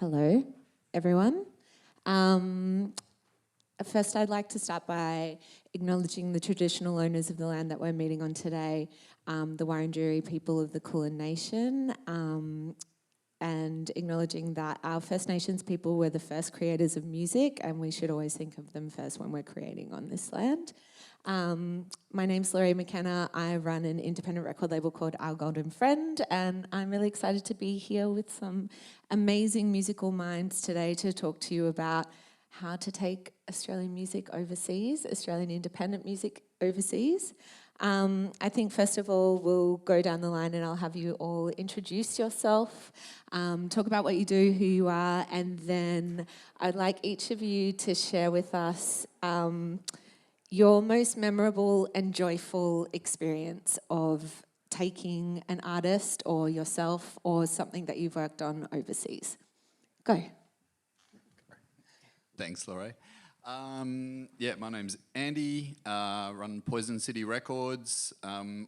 Hello, everyone. First, I'd like to start by acknowledging the traditional owners of the land that we're meeting on today, the Wurundjeri people of the Kulin Nation, and acknowledging that our First Nations people were the first creators of music, and we should always think of them first when we're creating on this land. My name's Lorrae McKenna. I run an independent record label called Our Golden Friend, and I'm really excited to be here with some amazing musical minds today to talk to you about how to take Australian music overseas, Australian independent music overseas. I think first of all, we'll go down the line and I'll have you all introduce yourself, talk about what you do, who you are, and then I'd like each of you to share with us your most memorable and joyful experience of taking an artist or yourself or something that you've worked on overseas. Go. Thanks, Lorrae. My name's Andy, run Poison City Records.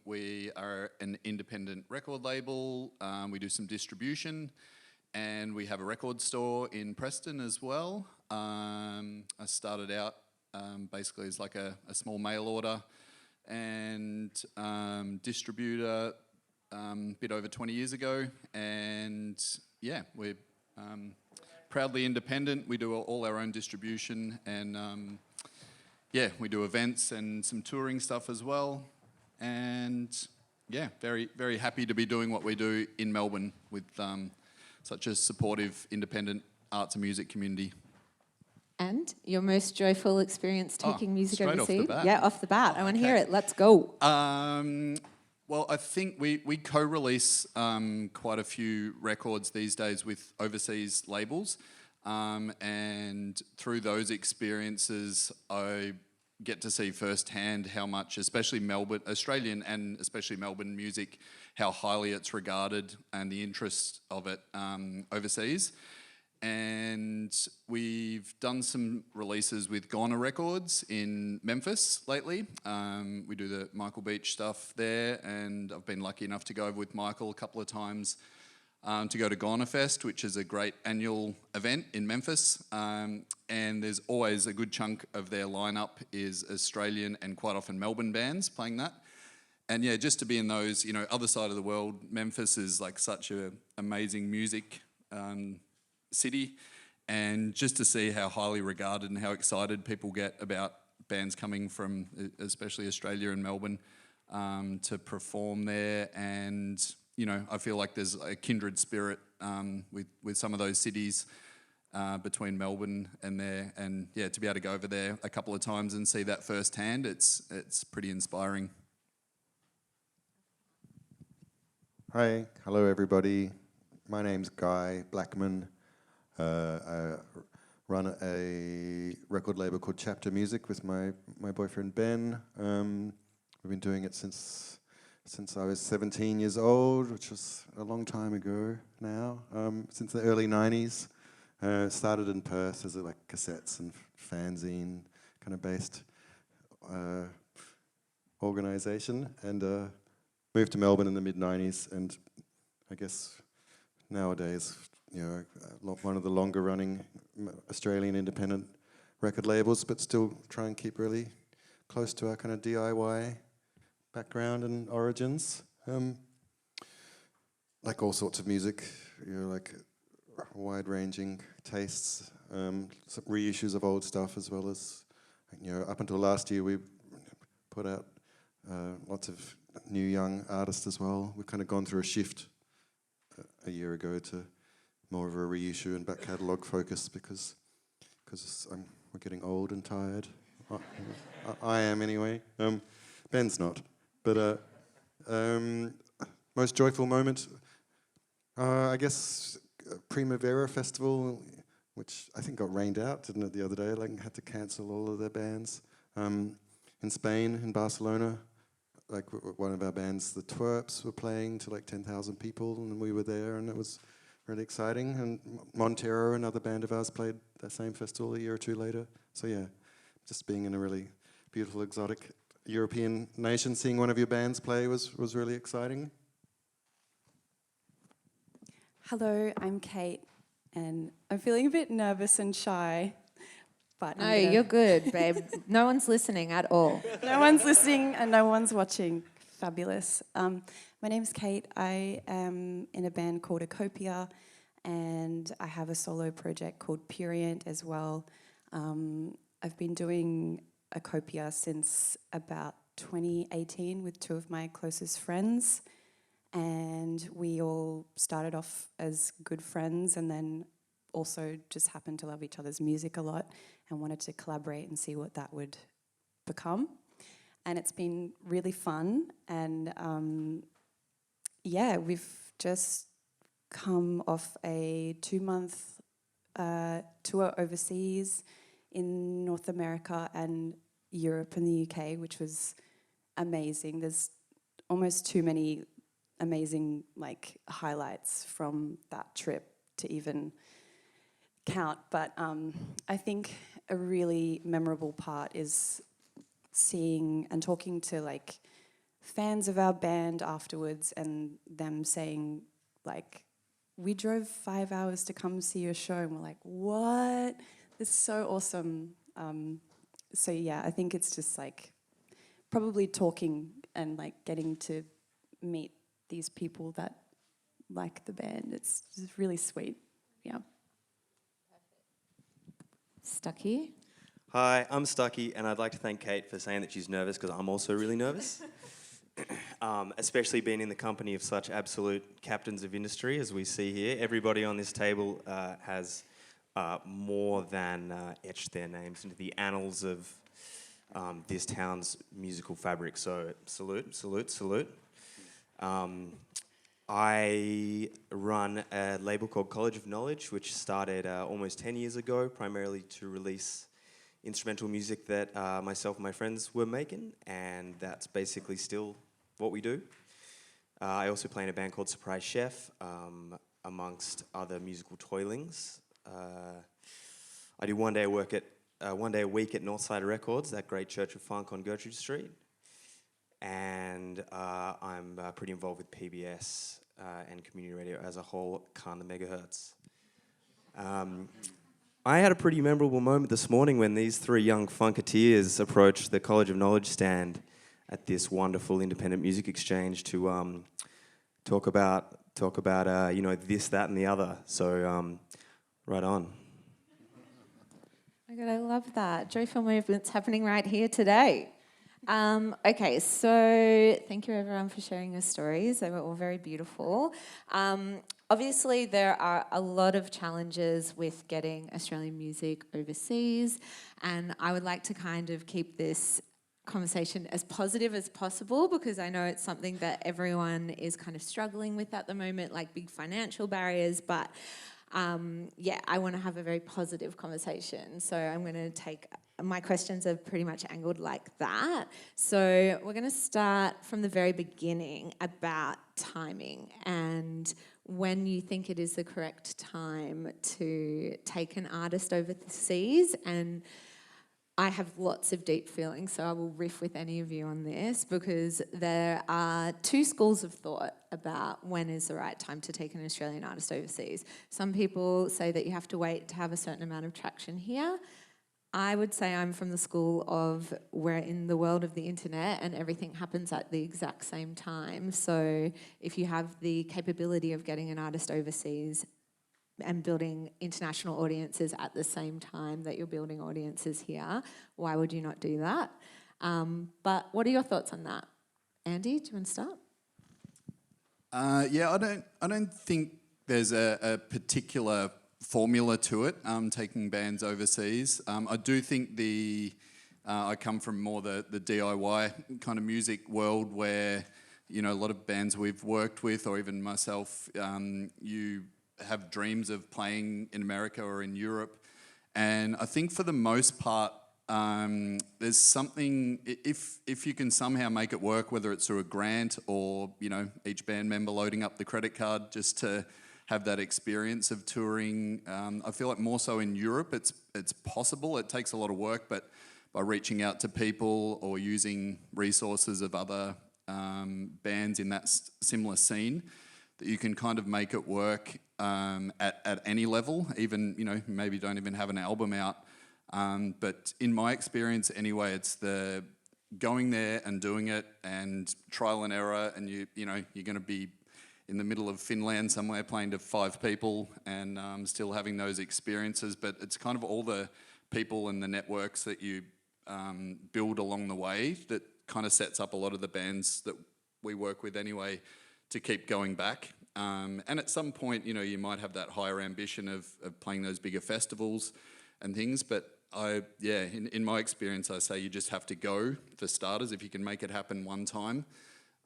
We are an independent record label. We do some distribution and we have a record store in Preston as well. I started out basically as like a small mail order and distributor a bit over 20 years ago. And yeah, we're proudly independent. We do all our own distribution and we do events and some touring stuff as well. And yeah, very, very happy to be doing what we do in Melbourne with such a supportive, independent arts and music community. And your most joyful experience taking music overseas? Off the bat. Yeah, off the bat. I want to hear it. Let's go. Well, I think we co-release quite a few records these days with overseas labels, and through those experiences, I get to see firsthand how much, especially Melbourne, Australian and especially Melbourne music, how highly it's regarded and the interest of it overseas. And we've done some releases with Ghana Records in Memphis lately. We do the Michael Beach stuff there, and I've been lucky enough to go over with Michael a couple of times to go to Ghana Fest, which is a great annual event in Memphis. And there's always a good chunk of their lineup is Australian and quite often Melbourne bands playing that. And yeah, just to be in those, other side of the world, Memphis is like such an amazing music city, and just to see how highly regarded and how excited people get about bands coming from especially Australia and Melbourne to perform there. And I feel like there's a kindred spirit with some of those cities between Melbourne and there, and yeah, to be able to go over there a couple of times and see that firsthand, it's pretty inspiring. Hi, hello everybody. My name's Guy Blackman. I run a record label called Chapter Music with my boyfriend Ben. We've been doing it since I was 17 years old, which was a long time ago now, since the early 90s. Started in Perth as like cassettes and fanzine kind of based organisation, and moved to Melbourne in the mid-90s, and I guess nowadays one of the longer running Australian independent record labels, but still try and keep really close to our kind of DIY background and origins. Like all sorts of music, like wide-ranging tastes, some reissues of old stuff, as well as, up until last year we put out lots of new young artists as well. We've kind of gone through a shift a year ago to more of a reissue and back catalogue focus because we're getting old and tired. I am anyway. Ben's not. But most joyful moment, I guess Primavera Festival, which I think got rained out, didn't it, the other day? Like, had to cancel all of their bands. In Spain, in Barcelona, like one of our bands, the Twerps, were playing to like 10,000 people, and we were there, and it was really exciting. And Montero, another band of ours, played that same festival a year or two later. So yeah, just being in a really beautiful, exotic European nation, seeing one of your bands play was really exciting. Hello, I'm Kate. and I'm feeling a bit nervous and shy, but No, you're good, babe. No one's listening at all. no one's listening and no one's watching. Fabulous. My name's Kate. I am in a band called Acopia, and I have a solo project called Purient as well. I've been doing Acopia since about 2018 with two of my closest friends, and we all started off as good friends and then also just happened to love each other's music a lot and wanted to collaborate and see what that would become. And it's been really fun, and yeah, we've just come off a 2-month tour overseas in North America and Europe and the UK, which was amazing. There's almost too many amazing highlights from that trip to even count, but I think a really memorable part is seeing and talking to fans of our band afterwards and them saying we drove 5 hours to come see your show, and we're like, what? This is so awesome. So yeah, I think it's just probably talking and getting to meet these people that like the band. It's just really sweet. Yeah. Stuckey? Hi, I'm Stuckey, and I'd like to thank Kate for saying that she's nervous, because I'm also really nervous. Especially being in the company of such absolute captains of industry as we see here. Everybody on this table has more than etched their names into the annals of this town's musical fabric. So salute, salute, salute. I run a label called College of Knowledge, which started almost 10 years ago, primarily to release instrumental music that myself and my friends were making, and that's basically still what we do. I also play in a band called Surprise Chef, amongst other musical toilings. I do one day a week at Northside Records, that great church of funk on Gertrude Street, and I'm pretty involved with PBS and community radio as a whole, Khan the Megahertz. I had a pretty memorable moment this morning when these three young funketeers approached the College of Knowledge stand at this wonderful independent music exchange to talk about this, that, and the other. So right on. Oh my God, I love that. Joyful movement's happening right here today. Okay, so thank you everyone for sharing your stories. They were all very beautiful. Obviously, there are a lot of challenges with getting Australian music overseas, and I would like to kind of keep this conversation as positive as possible, because I know it's something that everyone is kind of struggling with at the moment, like big financial barriers, but I want to have a very positive conversation. So I'm going to take, my questions are pretty much angled like that. So we're going to start from the very beginning about timing and when you think it is the correct time to take an artist overseas. And I have lots of deep feelings, so I will riff with any of you on this, because there are two schools of thought about when is the right time to take an Australian artist overseas. Some people say that you have to wait to have a certain amount of traction here. I would say I'm from the school of we're in the world of the internet and everything happens at the exact same time. So if you have the capability of getting an artist overseas and building international audiences at the same time that you're building audiences here, why would you not do that? But what are your thoughts on that? Andy, do you want to start? I don't think there's a particular formula to it, taking bands overseas. I do think I come from more the DIY kind of music world where, a lot of bands we've worked with, or even myself, you have dreams of playing in America or in Europe. And I think for the most part, there's something, if you can somehow make it work, whether it's through a grant or, each band member loading up the credit card just to have that experience of touring. I feel like more so in Europe, it's possible. It takes a lot of work, but by reaching out to people or using resources of other bands in that similar scene, that you can kind of make it work at any level, even, you know, maybe don't even have an album out. But in my experience anyway, it's the going there and doing it and trial and error, and you know, you're going to be in the middle of Finland somewhere playing to 5 people and still having those experiences. But it's kind of all the people and the networks that you build along the way that kind of sets up a lot of the bands that we work with anyway to keep going back. And at some point, you know, you might have that higher ambition of playing those bigger festivals and things, but in my experience, I say you just have to go for starters. If you can make it happen one time,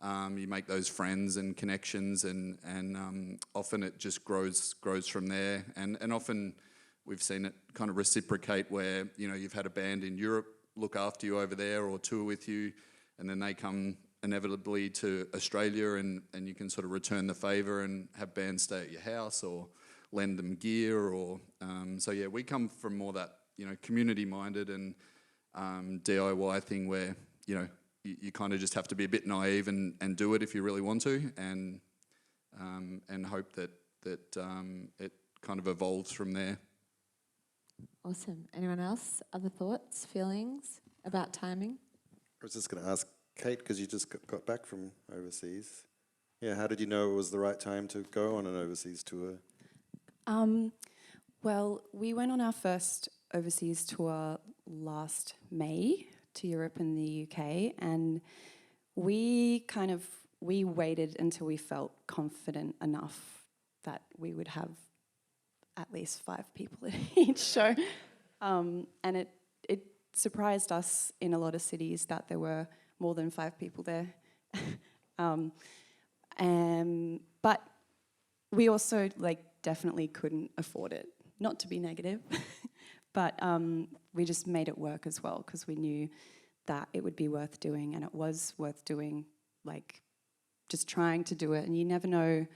you make those friends and connections, and often it just grows from there. And often we've seen it kind of reciprocate where, you know, you've had a band in Europe look after you over there or tour with you, and then they come inevitably to Australia, and you can sort of return the favour and have bands stay at your house or lend them gear, or so yeah, we come from more that, you know, community-minded and DIY thing where, you know, you kind of just have to be a bit naive and do it if you really want to, and hope that it kind of evolves from there. Awesome. Anyone else? Other thoughts, feelings about timing? I was just going to ask Kate, because you just got back from overseas. Yeah, how did you know it was the right time to go on an overseas tour? Well, we went on our first overseas tour last May to Europe and the UK, and we waited until we felt confident enough that we would have at least 5 people at each show. And it surprised us in a lot of cities that there were more than 5 people there. But we also definitely couldn't afford it. Not to be negative, but we just made it work as well, because we knew that it would be worth doing, and it was worth doing, just trying to do it. And you never know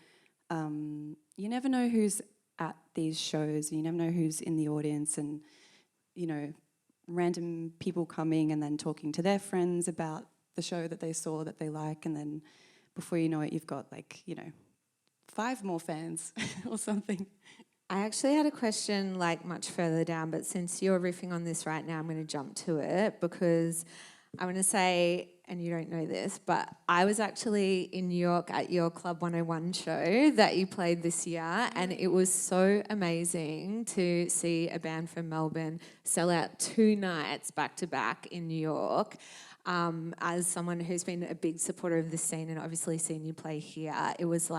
who's at these shows, and you never know who's in the audience, and, you know, random people coming and then talking to their friends about the show that they saw that they like, and then before you know it, you've got 5 more fans or something. I actually had a question much further down, but since you're riffing on this right now, I'm going to jump to it, because I'm going to say, and you don't know this, but I was actually in New York at your Club 101 show that you played this year, and it was so amazing to see a band from Melbourne sell out 2 nights back to back in New York. As someone who's been a big supporter of the scene and obviously seen you play here, it was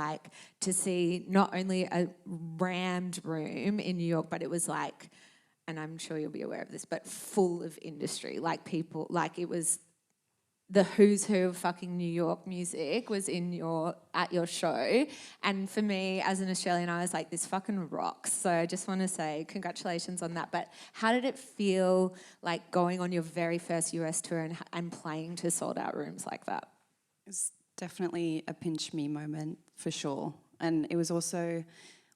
to see not only a rammed room in New York, but it was and I'm sure you'll be aware of this, but full of industry, people, it was the who's who of fucking New York music was at your show. And for me, as an Australian, I was this fucking rocks. So I just want to say congratulations on that. But how did it feel going on your very first US tour and playing to sold out rooms like that? It's definitely a pinch me moment, for sure. And it was also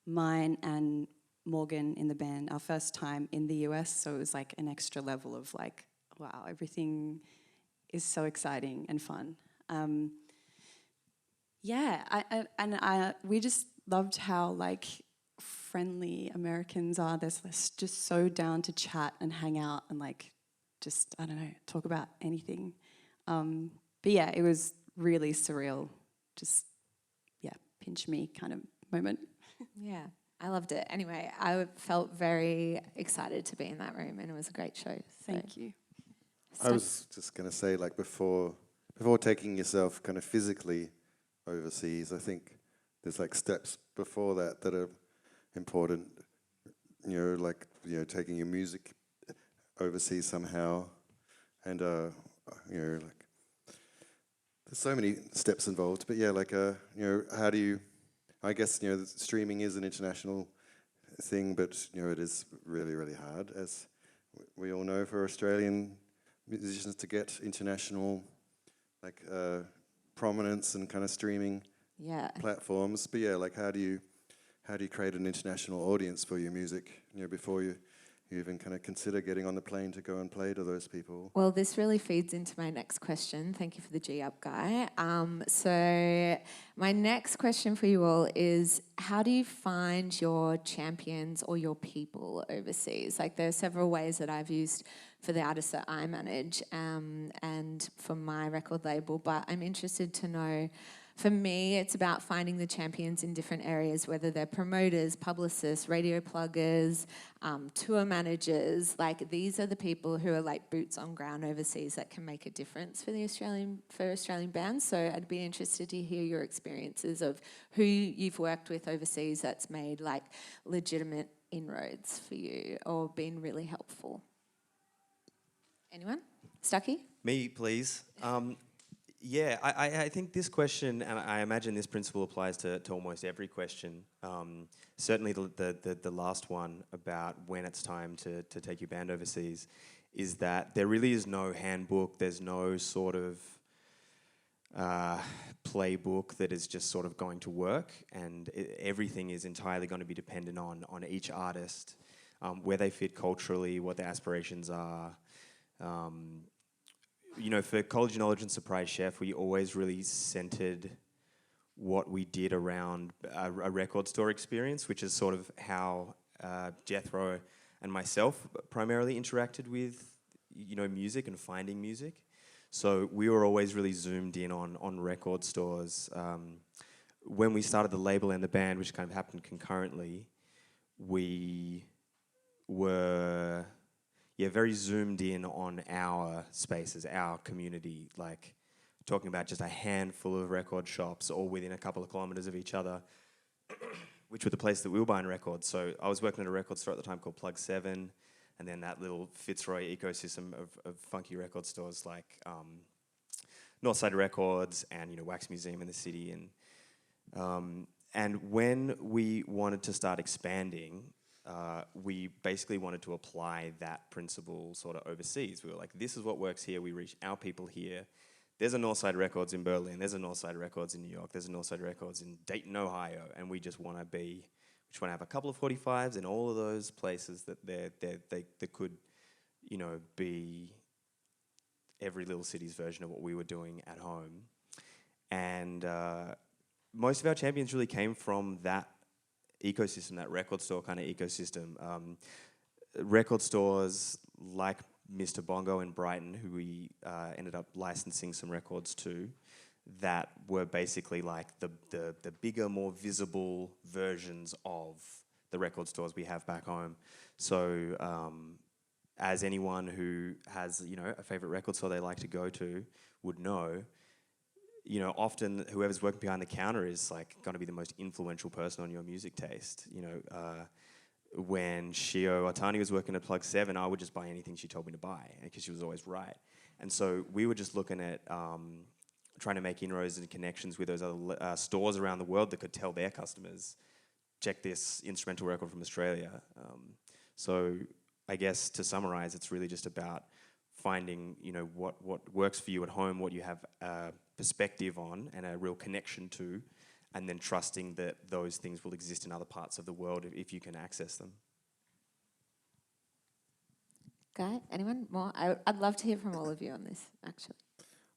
mine and Morgan in the band, our first time in the US, so it was an extra level of wow, everything is so exciting and fun. We just loved how friendly Americans are. They're just so down to chat and hang out and just, I don't know, talk about anything. But yeah, it was really surreal. Just, pinch me kind of moment. Yeah, I loved it. Anyway, I felt very excited to be in that room, and it was a great show. Thank you. I was just going to say, before taking yourself kind of physically overseas, I think there's steps before that are important. Taking your music overseas somehow, and there's so many steps involved. But yeah, how do you? I guess streaming is an international thing, but it is really, really hard, as we all know, for Australian musicians to get international prominence and kind of streaming platforms. But yeah, how do you create an international audience for your music, before you you even kind of consider getting on the plane to go and play to those people? Well, this really feeds into my next question. Thank you for the G-up, Guy. So my next question for you all is, how do you find your champions or your people overseas? Like, there are several ways that I've used for the artists that I manage and for my record label, but I'm interested to know, for me, it's about finding the champions in different areas, whether they're promoters, publicists, radio pluggers, tour managers. Like, these are the people who are like boots on ground overseas that can make a difference for Australian bands. So I'd be interested to hear your experiences of who you've worked with overseas that's made like legitimate inroads for you or been really helpful. Anyone? Stuckey? Me, please. Yeah, I think this question, and I imagine this principle applies to almost every question. Certainly the last one about when it's time to take your band overseas, is that there really is no handbook, there's no sort of playbook that is just sort of going to work, and everything is entirely going to be dependent on each artist, where they fit culturally, what their aspirations are. You know, for College of Knowledge and Surprise Chef, we always really centered what we did around a record store experience, which is sort of how Jethro and myself primarily interacted with, you know, music and finding music. So we were always really zoomed in on record stores. When we started the label and the band, which kind of happened concurrently, we were... very zoomed in on our spaces, our community, like talking about just a handful of record shops all within a couple of kilometres of each other, which were the place that we were buying records. So I was working at a record store at the time called Plug 7, and then that little Fitzroy ecosystem of funky record stores like Northside Records and, you know, Wax Museum in the city. And when we wanted to start expanding, we basically wanted to apply that principle sort of overseas. We were like, this is what works here. We reach our people here. There's a Northside Records in Berlin. There's a Northside Records in New York. There's a Northside Records in Dayton, Ohio. And we just want to have a couple of 45s in all of those places that they could, you know, be every little city's version of what we were doing at home. And most of our champions really came from that ecosystem, that record store kind of ecosystem. Record stores like Mr. Bongo in Brighton, who we ended up licensing some records to, that were basically like the bigger, more visible versions of the record stores we have back home. So as anyone who has, you know, a favorite record store they like to go to would know, you know, often whoever's working behind the counter is like going to be the most influential person on your music taste. You know, when Shio Otani was working at Plug 7, I would just buy anything she told me to buy because she was always right. And so we were just looking at trying to make inroads and connections with those other stores around the world that could tell their customers, check this instrumental record from Australia. So I guess to summarize, it's really just about finding, you know, what works for you at home, what you have perspective on and a real connection to, and then trusting that those things will exist in other parts of the world if you can access them. Guy, anyone more? I'd love to hear from all of you on this, actually.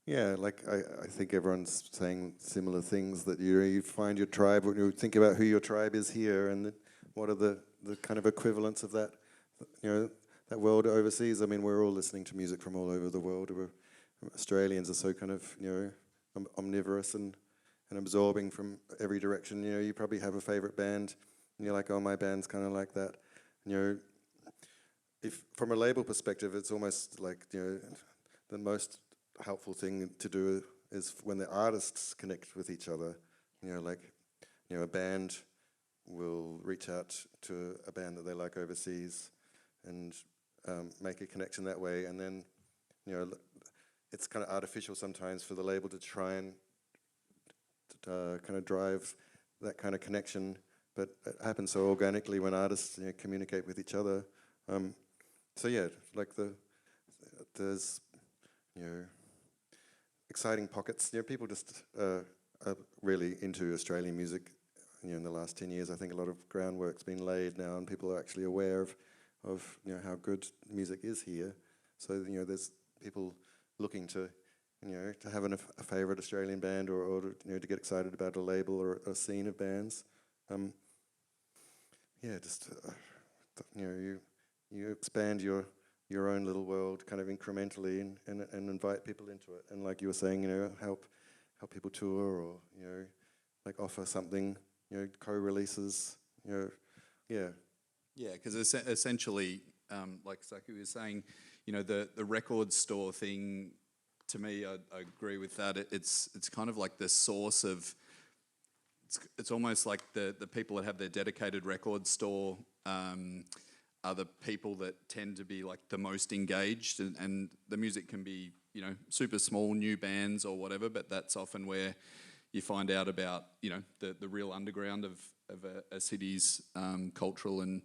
Yeah, like I think everyone's saying similar things, that you find your tribe, when you think about who your tribe is here and what are the kind of equivalents of that, you know, that world overseas. I mean, we're all listening to music from all over the world. Australians are so kind of, you know, omnivorous and absorbing from every direction. You know, you probably have a favorite band and you're like, oh, my band's kind of like that. And, you know, if from a label perspective, it's almost like, you know, the most helpful thing to do is when the artists connect with each other. You know, like, you know, a band will reach out to a band that they like overseas and make a connection that way, and then, you know, it's kind of artificial sometimes for the label to try and kind of drive that kind of connection, but it happens so organically when artists, you know, communicate with each other. So yeah, like there's, you know, exciting pockets. You know, people just are really into Australian music. You know, in the last 10 years, I think a lot of groundwork's been laid now, and people are actually aware of of how good music is here. So there's people looking to to have a favourite Australian band or to get excited about a label or a scene of bands. Just you expand your own little world kind of incrementally and invite people into it. And like you were saying, help people tour or like offer something, co-releases, yeah. Yeah, because essentially, like Stuckey was saying, the record store thing, to me, I agree with that. It's kind of like the source of, it's almost like the people that have their dedicated record store are the people that tend to be like the most engaged, and the music can be, super small, new bands or whatever, but that's often where you find out about, the real underground of a city's cultural and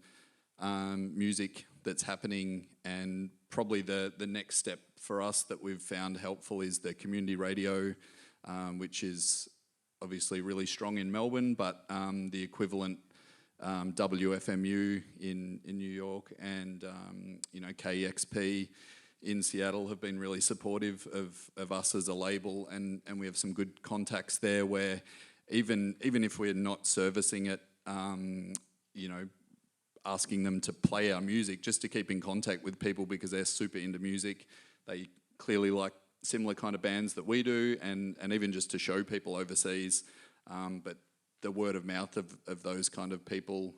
music that's happening. And probably the next step for us that we've found helpful is the community radio, which is obviously really strong in Melbourne, but the equivalent WFMU in New York and KEXP in Seattle have been really supportive of us as a label, and we have some good contacts there where even if we're not servicing it, asking them to play our music, just to keep in contact with people because they're super into music. They clearly like similar kind of bands that we do, and even just to show people overseas. But the word of mouth of those kind of people,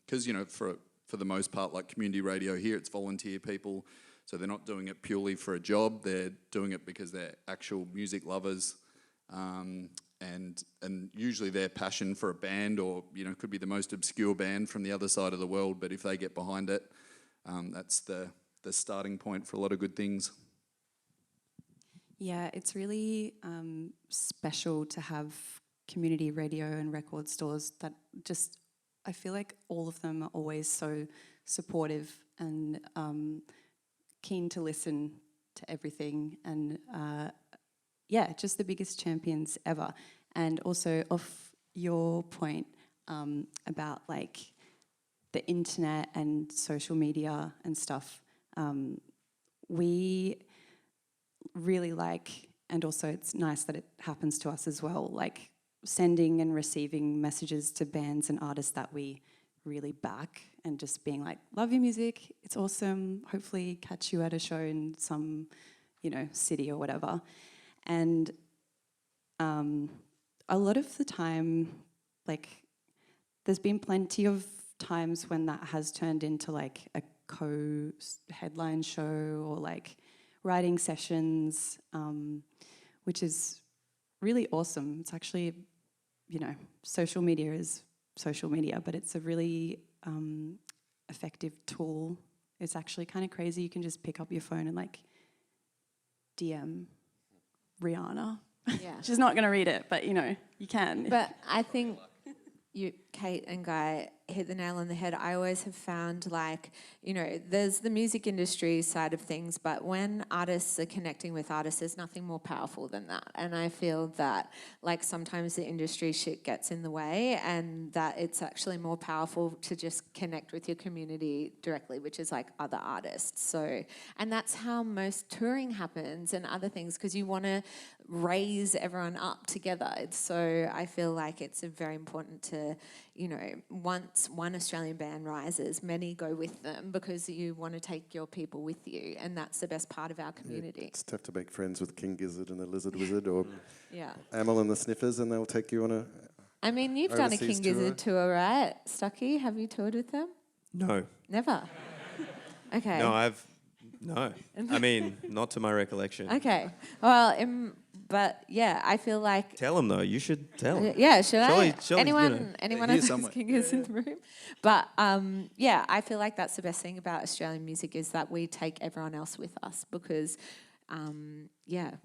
because for the most part, like community radio here, it's volunteer people, so they're not doing it purely for a job. They're doing it because they're actual music lovers, and usually their passion for a band, or could be the most obscure band from the other side of the world, but if they get behind it, that's the starting point for a lot of good things. Yeah, it's really special to have community radio and record stores that just, I feel like all of them are always so supportive and keen to listen to everything, and just the biggest champions ever. And also off your point about like the internet and social media and stuff, we really like, and also it's nice that it happens to us as well, like sending and receiving messages to bands and artists that we really back, and just being like, love your music, it's awesome, hopefully catch you at a show in some city or whatever. And a lot of the time, like, there's been plenty of times when that has turned into like a co-headline show or like writing sessions, which is really awesome. It's actually, social media is social media, but it's a really effective tool. It's actually kind of crazy. You can just pick up your phone and like DM Rihanna. Yeah. She's not going to read it, but you can. But I think you, Kate and Guy, hit the nail on the head. I always have found, like, there's the music industry side of things, but when artists are connecting with artists, there's nothing more powerful than that. And I feel that, like, sometimes the industry shit gets in the way, and that it's actually more powerful to just connect with your community directly, which is like other artists. So, and that's how most touring happens and other things, because you want to raise everyone up together. So I feel like it's very important to, once one Australian band rises, many go with them, because you want to take your people with you, and that's the best part of our community. It's tough to make friends with King Gizzard and the Lizard Wizard, or Yeah. Amel and the Sniffers, and they'll take you on a... I mean, you've done a overseas King Gizzard tour, right, Stuckey? Have you toured with them? No. Never? Okay. No, no. I mean, not to my recollection. Okay. Well, but yeah, I feel like... Tell them though. You should tell them. Yeah, should Surely, I? Anyone Here else somewhere. King is in the room? But yeah, I feel like that's the best thing about Australian music, is that we take everyone else with us, because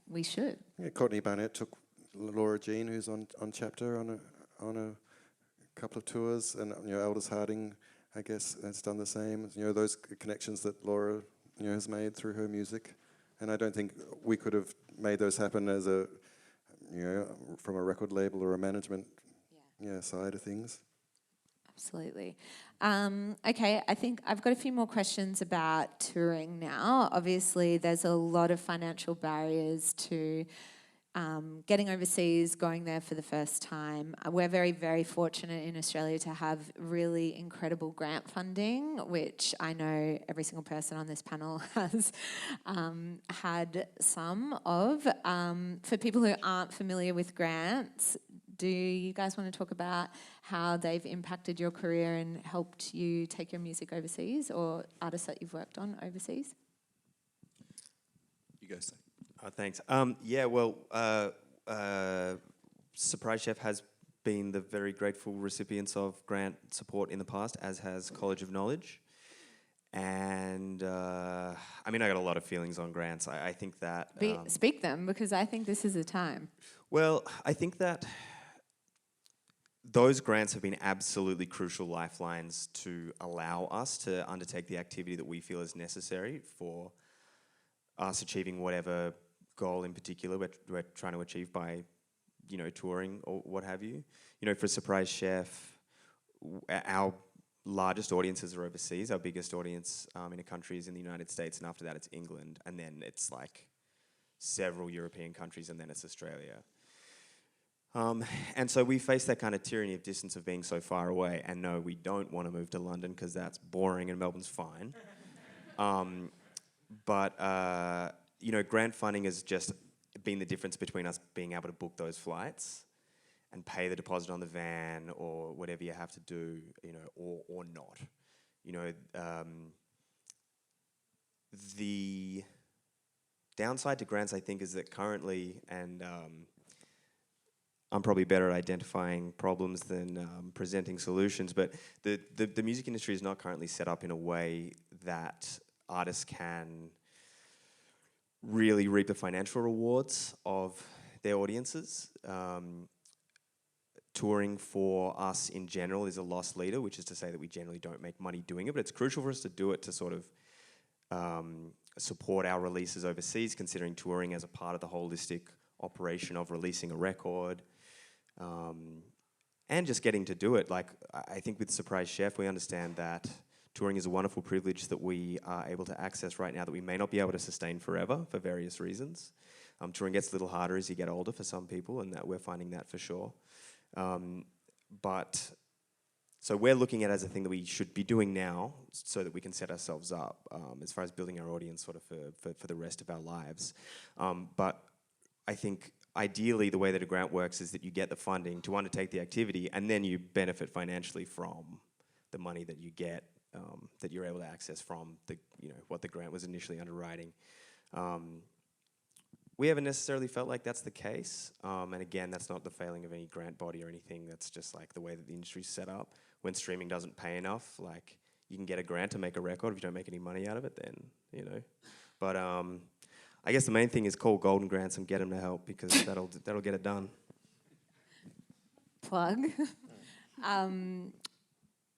we should. Yeah, Courtney Barnett took Laura Jean, who's on Chapter, on a couple of tours, and Aldous Harding, I guess, has done the same. Those connections that Laura has made through her music, and I don't think we could have made those happen as a from a record label or a management side of things. Absolutely. Okay, I think I've got a few more questions about touring now. Obviously, there's a lot of financial barriers to getting overseas, going there for the first time. We're very, very fortunate in Australia to have really incredible grant funding, which I know every single person on this panel has had some of. For people who aren't familiar with grants, do you guys want to talk about how they've impacted your career and helped you take your music overseas, or artists that you've worked on overseas? You go, say. Thanks. Surprise Chef has been the very grateful recipients of grant support in the past, as has College of Knowledge. And I got a lot of feelings on grants. I think that... Speak them, because I think this is the time. Well, I think that those grants have been absolutely crucial lifelines to allow us to undertake the activity that we feel is necessary for us achieving whatever goal in particular we're trying to achieve by, touring or what have you. For Surprise Chef, our largest audiences are overseas. Our biggest audience in a country is in the United States, and after that it's England, and then it's like several European countries, and then it's Australia. And so we face that kind of tyranny of distance of being so far away, and no, we don't want to move to London because that's boring and Melbourne's fine. Grant funding has just been the difference between us being able to book those flights and pay the deposit on the van or whatever you have to do, or not. The downside to grants, I think, is that currently, and I'm probably better at identifying problems than presenting solutions, but the music industry is not currently set up in a way that artists can really reap the financial rewards of their audiences. Touring for us in general is a loss leader, which is to say that we generally don't make money doing it, but it's crucial for us to do it to sort of support our releases overseas, considering touring as a part of the holistic operation of releasing a record, and just getting to do it. Like, I think with Surprise Chef, we understand that touring is a wonderful privilege that we are able to access right now that we may not be able to sustain forever for various reasons. Touring gets a little harder as you get older for some people, and that we're finding that for sure. So we're looking at it as a thing that we should be doing now so that we can set ourselves up as far as building our audience sort of for the rest of our lives. But I think ideally the way that a grant works is that you get the funding to undertake the activity, and then you benefit financially from the money that you get, that you're able to access from what the grant was initially underwriting. We haven't necessarily felt like that's the case, and again, that's not the failing of any grant body or anything. That's just like the way that the industry's set up. When streaming doesn't pay enough, like, you can get a grant to make a record. If you don't make any money out of it, then But I guess the main thing is call Golden Grants and get them to help, because that'll get it done. Plug.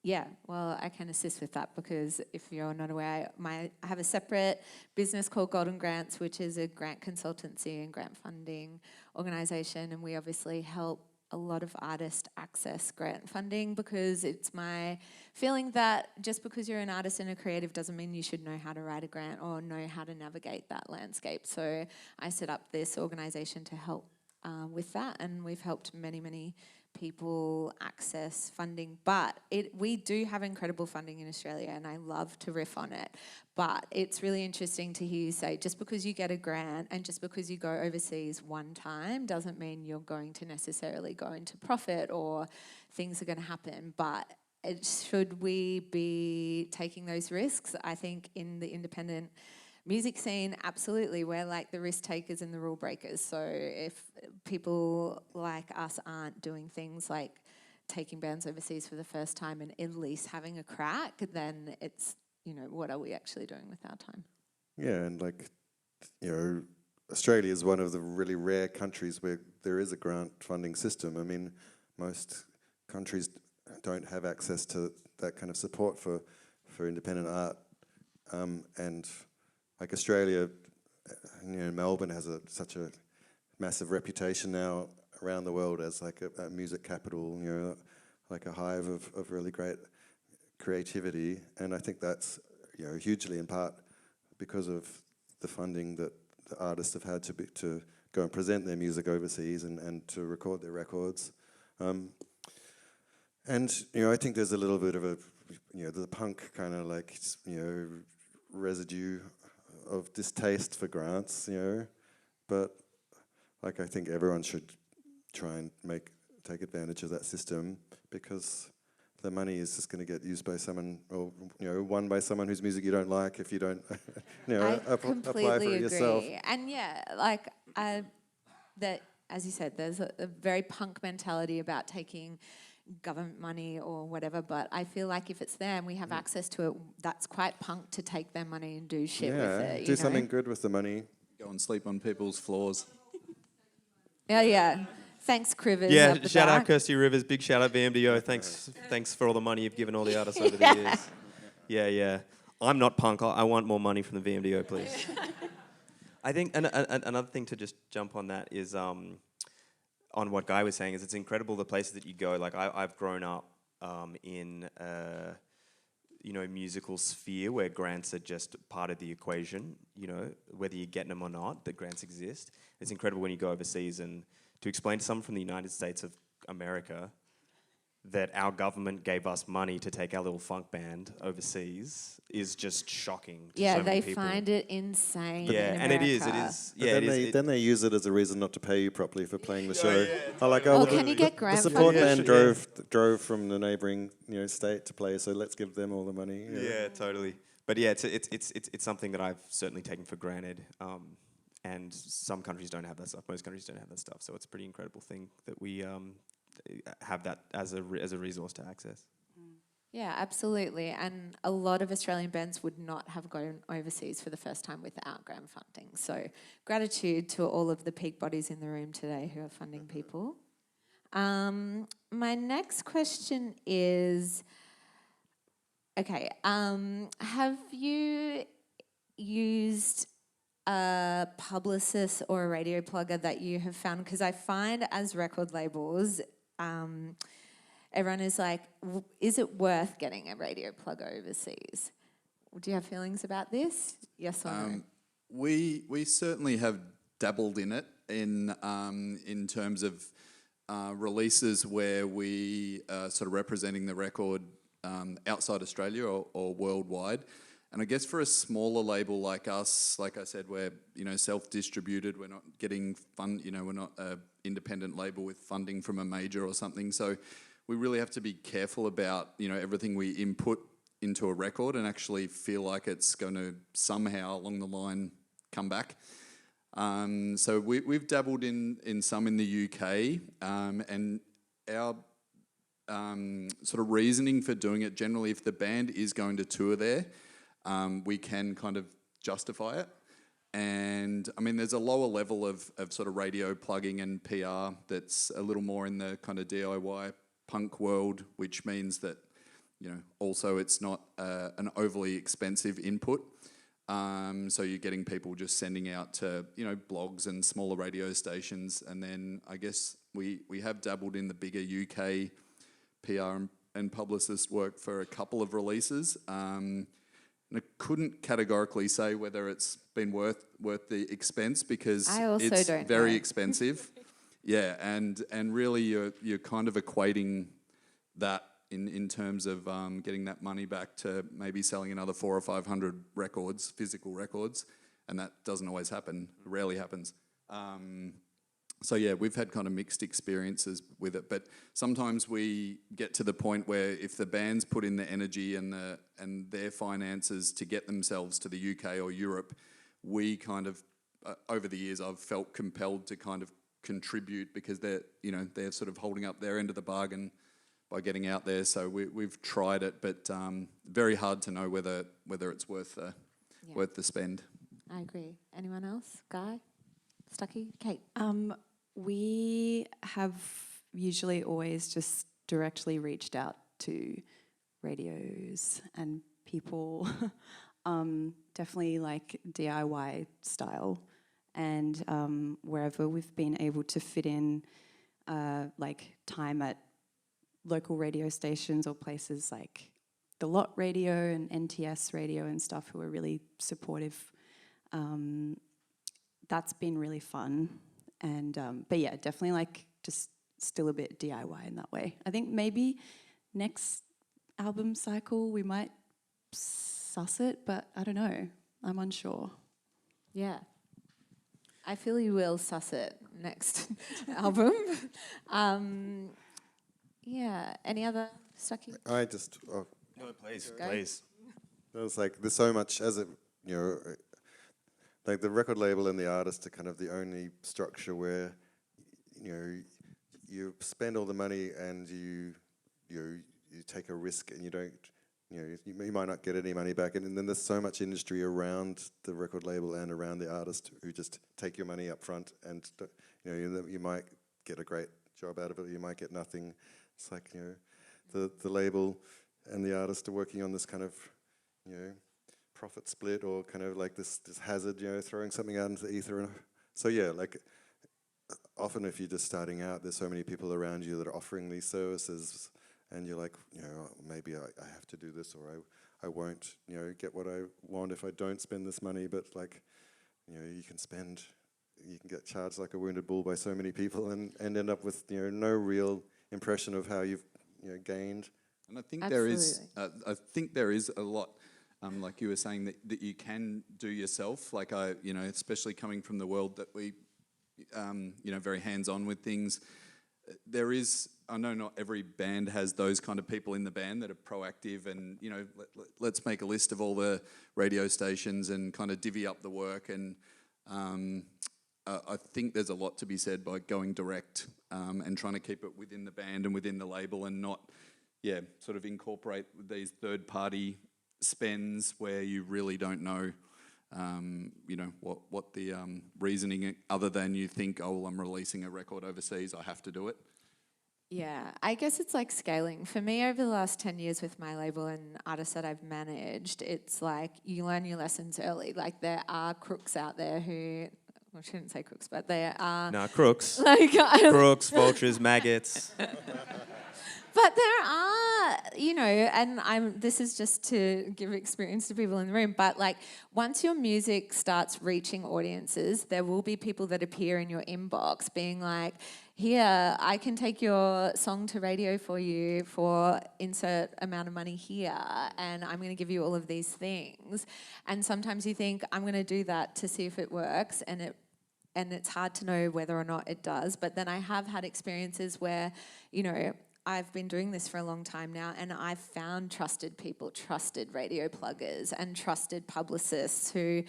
Yeah, well, I can assist with that, because if you're not aware, I have a separate business called Golden Grants, which is a grant consultancy and grant funding organisation, and we obviously help a lot of artists access grant funding, because it's my feeling that just because you're an artist and a creative doesn't mean you should know how to write a grant or know how to navigate that landscape. So I set up this organisation to help with that, and we've helped many, many people access funding. But we do have incredible funding in Australia, and I love to riff on it. But it's really interesting to hear you say, just because you get a grant and just because you go overseas one time doesn't mean you're going to necessarily go into profit or things are going to happen. But should we be taking those risks? I think in the independent music scene, absolutely. We're like the risk takers and the rule breakers. So if people like us aren't doing things like taking bands overseas for the first time and at least having a crack, then it's, what are we actually doing with our time? Yeah, and Australia is one of the really rare countries where there is a grant funding system. I mean, most countries don't have access to that kind of support for independent art, and like Australia, Melbourne has such a massive reputation now around the world as like a music capital. like a hive of really great creativity, and I think that's hugely in part because of the funding that the artists have had to go and present their music overseas and to record their records. And I think there's a little bit of a the punk kind of like residue of distaste for grants, but like I think everyone should try and take advantage of that system, because the money is just going to get used by someone, or won by someone whose music you don't like if you don't I apply for it yourself. And that, as you said, there's a very punk mentality about taking government money or whatever, but I feel like if it's there and we have access to it, that's quite punk to take their money and do shit with it. Do something good with the money. Go and sleep on people's floors. Yeah. Thanks, Crivers. Yeah, up the shout out back. Kirsty Rivers, big shout out VMDO. Thanks for all the money you've given all the artists over the years. Yeah. I'm not punk. I want more money from the VMDO, please. I think another thing to just jump on that is on what Guy was saying is it's incredible the places that you go. Like I've grown up in musical sphere where grants are just part of the equation. Whether you're getting them or not, the grants exist. It's incredible when you go overseas and to explain to someone from the United States of America that our government gave us money to take our little funk band overseas is just shocking to so many people. Find it insane. Yeah, in and it America. is. But Yeah, then they use it as a reason not to pay you properly for playing the show. Can you get the grant support funding? band drove from the neighbouring state to play, so let's give them all the money. Yeah, totally. But yeah, it's something that I've certainly taken for granted. And some countries don't have that stuff. Most countries don't have that stuff. So it's a pretty incredible thing that we have that as a resource to access. Yeah, absolutely. And a lot of Australian bands would not have gone overseas for the first time without grant funding. So gratitude to all of the peak bodies in the room today who are funding people. My next question is, have you used a publicist or a radio plugger that you have found? Because I find as record labels, everyone is like, is it worth getting a radio plugger overseas? Do you have feelings about this? Yes or no? We certainly have dabbled in it in terms of releases where we are sort of representing the record outside Australia or worldwide. And I guess for a smaller label like us, like I said, we're self-distributed. We're not getting fund. We're not an independent label with funding from a major or something. So we really have to be careful about everything we input into a record and actually feel like it's going to somehow along the line come back. So we've dabbled in some in the UK, and our sort of reasoning for doing it generally, if the band is going to tour there, we can kind of justify it. And I mean, there's a lower level of sort of radio plugging and PR that's a little more in the kind of DIY punk world, which means that, also it's not an overly expensive input. So you're getting people just sending out to, blogs and smaller radio stations. And then I guess we have dabbled in the bigger UK PR and publicist work for a couple of releases. And I couldn't categorically say whether it's been worth the expense because it's very expensive. Yeah, and really you're kind of equating that in terms of getting that money back to maybe selling another 400 or 500 records, physical records, and that doesn't always happen. It rarely happens. So yeah, we've had kind of mixed experiences with it, but sometimes we get to the point where if the bands put in the energy and their finances to get themselves to the UK or Europe, we kind of over the years I've felt compelled to kind of contribute because they're sort of holding up their end of the bargain by getting out there. So we've tried it, but very hard to know whether it's worth the spend. I agree. Anyone else? Guy? Stuckey? Kate? We have usually always just directly reached out to radios and people, definitely like DIY style, and wherever we've been able to fit in like time at local radio stations or places like the Lot Radio and NTS Radio and stuff who are really supportive. That's been really fun. And but yeah, definitely like just still a bit DIY in that way. I think maybe next album cycle we might suss it, but I don't know. I'm unsure. Yeah. I feel you will suss it next album. Yeah. Any other Stuckey? I just, No, please, Go. please. it was like there's so much as it, like the record label and the artist are kind of the only structure where, you spend all the money and you take a risk and you don't, you might not get any money back. And then there's so much industry around the record label and around the artist who just take your money up front and, you might get a great job out of it, you might get nothing. It's like, the label and the artist are working on this kind of, profit split or kind of like this hazard, throwing something out into the ether. So yeah, like often if you're just starting out, there's so many people around you that are offering these services and you're like, maybe I have to do this or I won't, get what I want if I don't spend this money. But like, you can get charged like a wounded bull by so many people and end up with, no real impression of how you've, gained. And I think there is a lot, like you were saying, that you can do yourself. Like especially coming from the world that we, very hands-on with things. There is, I know not every band has those kind of people in the band that are proactive and, let's make a list of all the radio stations and kind of divvy up the work. And I think there's a lot to be said by going direct and trying to keep it within the band and within the label and not, sort of incorporate these third-party spends where you really don't know, what the reasoning other than you think, oh, well, I'm releasing a record overseas, I have to do it. Yeah, I guess it's like scaling. For me, over the last 10 years with my label and artists that I've managed, it's like you learn your lessons early. Like there are crooks out there who, well, I shouldn't say crooks, but there are... Nah, crooks. Like, Crooks, vultures, maggots. But there are, and this is just to give experience to people in the room, but like once your music starts reaching audiences, there will be people that appear in your inbox being like, here, I can take your song to radio for you for insert amount of money here, and I'm going to give you all of these things. And sometimes you think, I'm going to do that to see if it works, and it's hard to know whether or not it does. But then I have had experiences where, I've been doing this for a long time now, and I've found trusted people, trusted radio pluggers and trusted publicists who,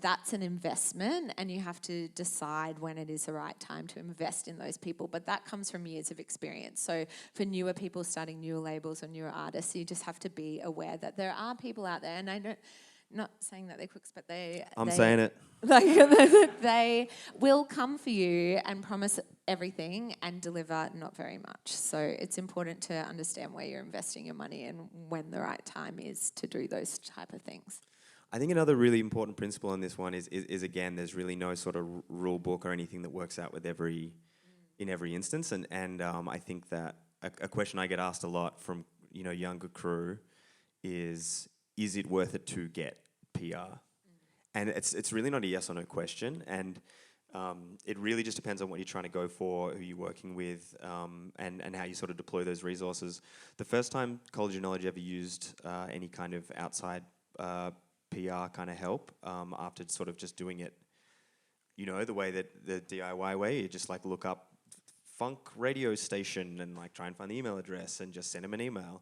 that's an investment and you have to decide when it is the right time to invest in those people. But that comes from years of experience. So for newer people starting newer labels or newer artists, you just have to be aware that there are people out there, and not saying that they're crooks, but I'm saying it. Like they will come for you and promise everything and deliver not very much. So it's important to understand where you're investing your money and when the right time is to do those type of things. I think another really important principle on this one is again, there's really no sort of rule book or anything that works out with in every instance. And I think that a question I get asked a lot from younger crew is it worth it to get PR? And it's really not a yes or no question, and it really just depends on what you're trying to go for, who you're working with, and how you sort of deploy those resources. The first time College of Knowledge ever used any kind of outside PR kind of help, after sort of just doing it, the way that the DIY way, you just like look up funk radio station and like try and find the email address and just send them an email,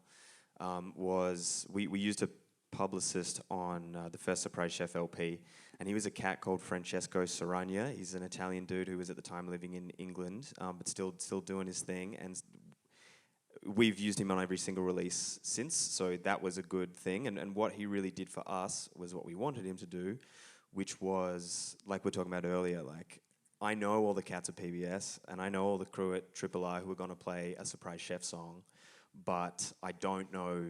was we used a publicist on the first Surprise Chef LP, and he was a cat called Francesco Saragna. He's an Italian dude who was at the time living in England, but still doing his thing, and we've used him on every single release since, so that was a good thing. And what he really did for us was what we wanted him to do, which was, like we were talking about earlier, like, I know all the cats at PBS, and I know all the crew at Triple I who are going to play a Surprise Chef song, but I don't know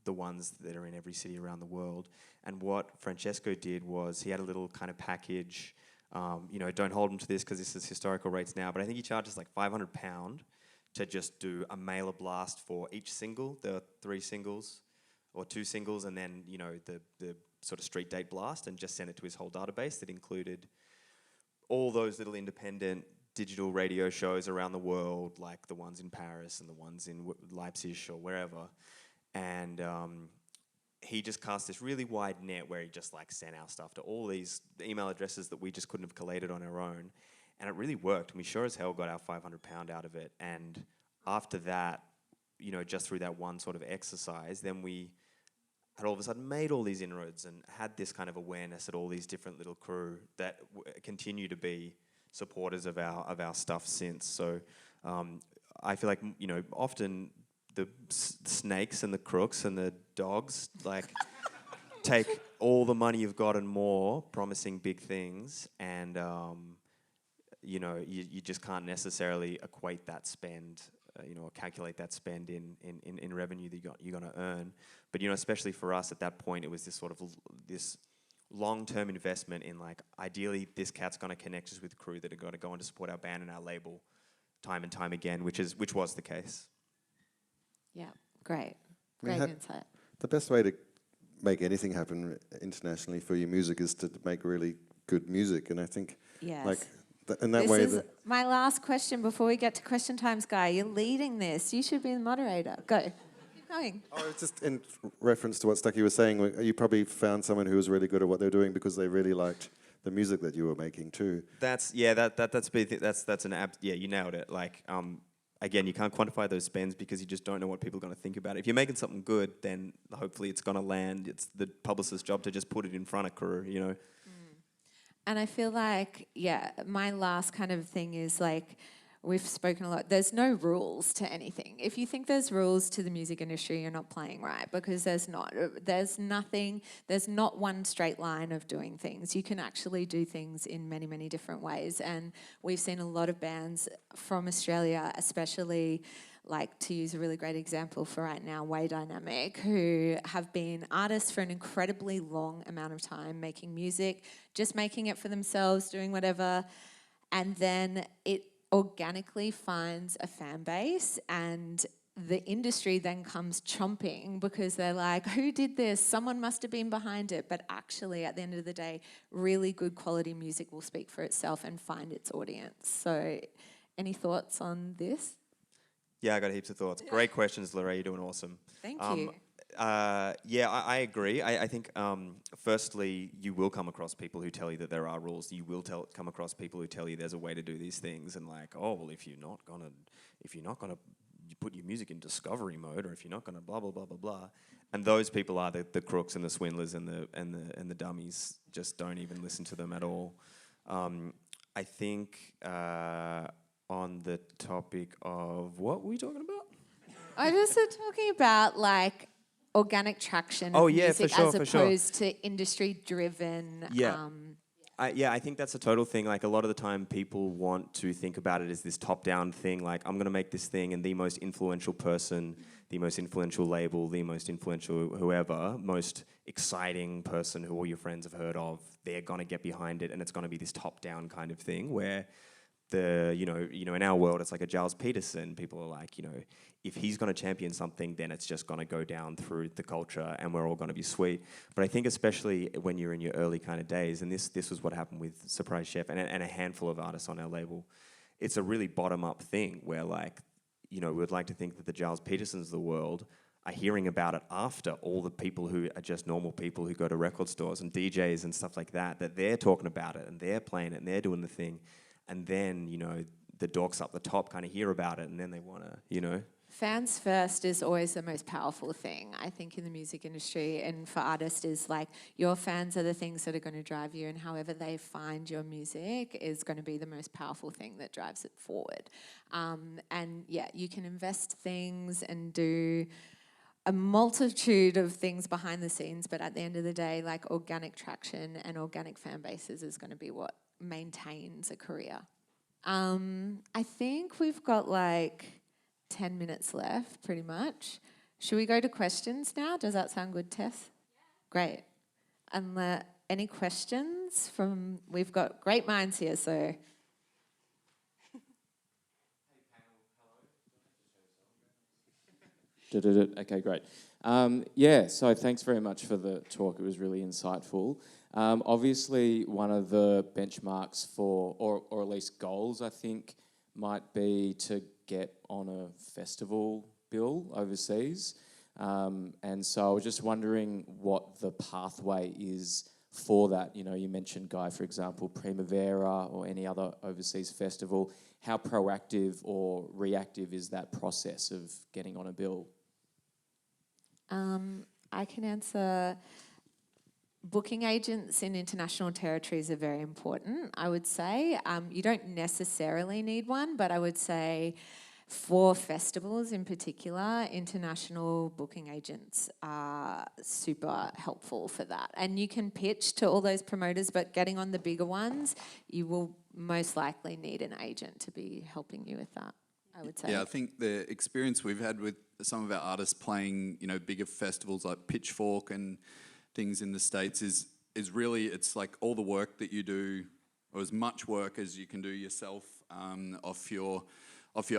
the ones that are in every city around the world. And what Francesco did was he had a little kind of package, don't hold him to this because this is historical rates now, but I think he charges like £500 to just do a mailer blast for each single. There are 3 singles or 2 singles, and then, you know, the sort of street date blast, and just send it to his whole database that included all those little independent digital radio shows around the world, like the ones in Paris and the ones in Leipzig or wherever. And he just cast this really wide net where he just like sent our stuff to all these email addresses that we just couldn't have collated on our own. And it really worked. We sure as hell got our £500 out of it. And after that, you know, just through that one sort of exercise, then we had all of a sudden made all these inroads and had this kind of awareness at all these different little crew that continue to be supporters of our stuff since. So I feel like, you know, often the snakes and the crooks and the dogs like take all the money you've got and more, promising big things, and you know, you just can't necessarily equate that spend, you know, or calculate that spend in revenue that you're going to earn. But, you know, especially for us at that point, it was this sort of this long-term investment in, like, ideally this cat's going to connect us with crew that are going to go on to support our band and our label time and time again, which was the case. Yeah, great. I mean, Great insight. The best way to make anything happen internationally for your music is to make really good music, and I think, Yes. like, in that This way, is my last question before we get to question times, Guy. You're leading this. You should be the moderator. Go. Keep going. Oh, it's just in reference to what Stuckey was saying. You probably found someone who was really good at what they were doing because they really liked the music that you were making too. That's you nailed it. Like, again, you can't quantify those spends because you just don't know what people are going to think about it. If you're making something good, then hopefully it's going to land. It's the publicist's job to just put it in front of crew, you know. And I feel like, yeah, my last kind of thing is like, we've spoken a lot. There's no rules to anything. If you think there's rules to the music industry, you're not playing right, because there's not. There's nothing, there's not one straight line of doing things. You can actually do things in many, many different ways. And we've seen a lot of bands from Australia, especially, like, to use a really great example for right now, Way Dynamic, who have been artists for an incredibly long amount of time, making music, just making it for themselves, doing whatever, and then it organically finds a fan base, and the industry then comes chomping because they're like, who did this? Someone must have been behind it. But actually, at the end of the day, really good quality music will speak for itself and find its audience. So any thoughts on this? Yeah, I got heaps of thoughts. Great questions, Lorrae. You're doing awesome. Thank you. I agree. I think, firstly, you will come across people who tell you that there are rules. You will come across people who tell you there's a way to do these things, and like, oh, well, if you're not gonna put your music in discovery mode, or if you're not gonna blah blah blah blah blah, and those people are the crooks and the swindlers and the dummies. Just don't even listen to them at all. I think. On the topic of what were we talking about? I just was talking about like organic traction of music as opposed to industry-driven. Yeah. I think that's a total thing. Like, a lot of the time people want to think about it as this top-down thing. Like, I'm going to make this thing, and the most influential person, the most influential label, the most influential whoever, most exciting person who all your friends have heard of, they're going to get behind it, and it's going to be this top-down kind of thing where you know, in our world, it's like a Giles Peterson. People are like, you know, if he's going to champion something, then it's just going to go down through the culture, and we're all going to be sweet. But I think especially when you're in your early kind of days, and this was what happened with Surprise Chef and a handful of artists on our label, it's a really bottom-up thing where, like, you know, we would like to think that the Giles Petersons of the world are hearing about it after all the people who are just normal people who go to record stores and DJs and stuff like that they're talking about it, and they're playing it, and they're doing the thing. And then, you know, the dorks up the top kind of hear about it, and then they want to, you know. Fans first is always the most powerful thing, I think, in the music industry. And for artists is like, your fans are the things that are going to drive you, and however they find your music is going to be the most powerful thing that drives it forward. And yeah, you can invest things and do a multitude of things behind the scenes, but at the end of the day, like, organic traction and organic fan bases is going to be what maintains a career. I think we've got like 10 minutes left, pretty much. Should we go to questions now? Does that sound good, Tess? Yeah. Great. And any questions from? We've got great minds here, so. Okay, great. Yeah, so thanks very much for the talk. It was really insightful. Obviously, one of the benchmarks for, or at least goals, I think, might be to get on a festival bill overseas. And so I was just wondering what the pathway is for that. You know, you mentioned, Guy, for example, Primavera or any other overseas festival. How proactive or reactive is that process of getting on a bill? I can answer. Booking agents in international territories are very important, I would say. You don't necessarily need one, but I would say for festivals in particular, international booking agents are super helpful for that. And you can pitch to all those promoters, but getting on the bigger ones, you will most likely need an agent to be helping you with that, I would say. Yeah, I think the experience we've had with some of our artists playing, you know, bigger festivals like Pitchfork and things in the States is really, it's like all the work that you do, or as much work as you can do yourself off your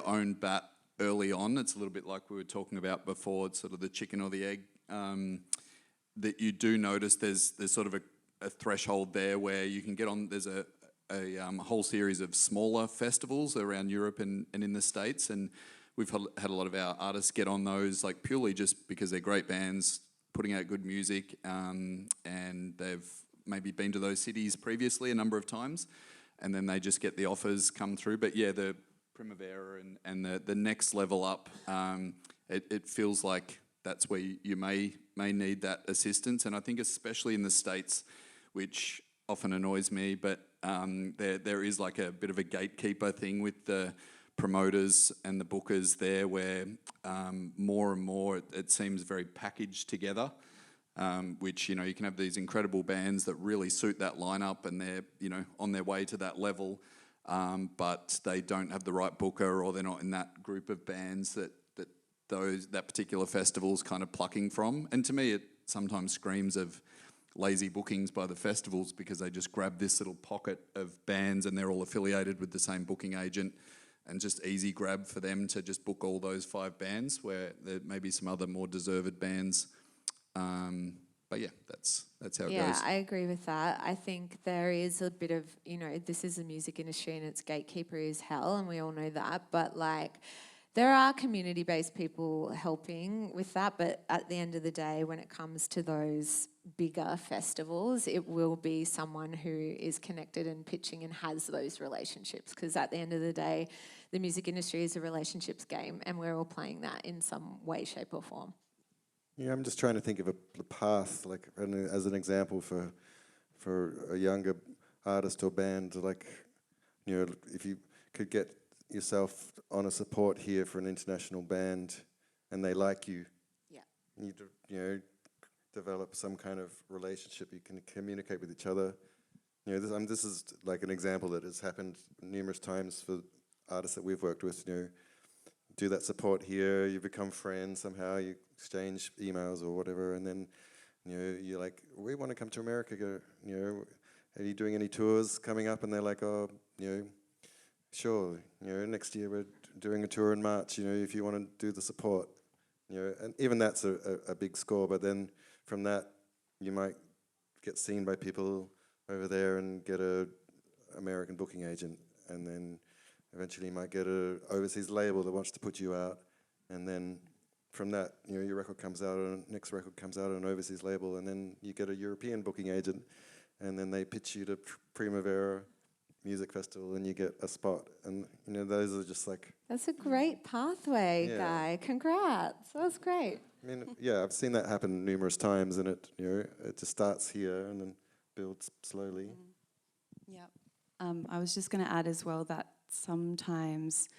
own bat early on. It's a little bit like we were talking about before. It's sort of the chicken or the egg, that you do notice there's sort of a threshold there where you can get on. There's a whole series of smaller festivals around Europe and in the States, and we've had a lot of our artists get on those like purely just because they're great bands putting out good music, and they've maybe been to those cities previously a number of times, and then they just get the offers come through. But yeah, the Primavera and the next level up, it feels like that's where you may need that assistance. And I think especially in the States, which often annoys me, but there is like a bit of a gatekeeper thing with the promoters and the bookers there, where more and more it seems very packaged together, which, you know, you can have these incredible bands that really suit that lineup and they're, you know, on their way to that level, but they don't have the right booker, or they're not in that group of bands that particular festival's kind of plucking from. And to me, it sometimes screams of lazy bookings by the festivals, because they just grab this little pocket of bands and they're all affiliated with the same booking agent, and just easy grab for them to just book all those 5 bands, where there may be some other more deserved bands. But yeah, that's how it goes. Yeah, I agree with that. I think there is a bit of, you know, this is a music industry and it's gatekeeper as hell, and we all know that. But like, there are community-based people helping with that, but at the end of the day, when it comes to those bigger festivals, it will be someone who is connected and pitching and has those relationships, because at the end of the day, the music industry is a relationships game, and we're all playing that in some way, shape or form. Yeah, I'm just trying to think of a path, like as an example for a younger artist or band. Like, you know, if you could get yourself on a support here for an international band, and they like you, yeah, and you know, develop some kind of relationship. You can communicate with each other. You know, this is like an example that has happened numerous times for artists that we've worked with. You know, do that support here, you become friends somehow, you exchange emails or whatever, and then, you know, you're like, we want to come to America, you know, are you doing any tours coming up? And they're like, oh, you know, sure, you know, next year we're doing a tour in March, you know, if you want to do the support, you know, and even that's a big score. But then from that, you might get seen by people over there and get a American booking agent, and then eventually you might get a overseas label that wants to put you out, and then from that, you know, your record comes out, and next record comes out on an overseas label, and then you get a European booking agent, and then they pitch you to Primavera Music Festival, and you get a spot. And, you know, those are just like... That's a great pathway, Guy. Congrats. That was great. I mean, yeah, I've seen that happen numerous times, and it, you know, it just starts here and then builds slowly. Yeah. I was just going to add as well that sometimes,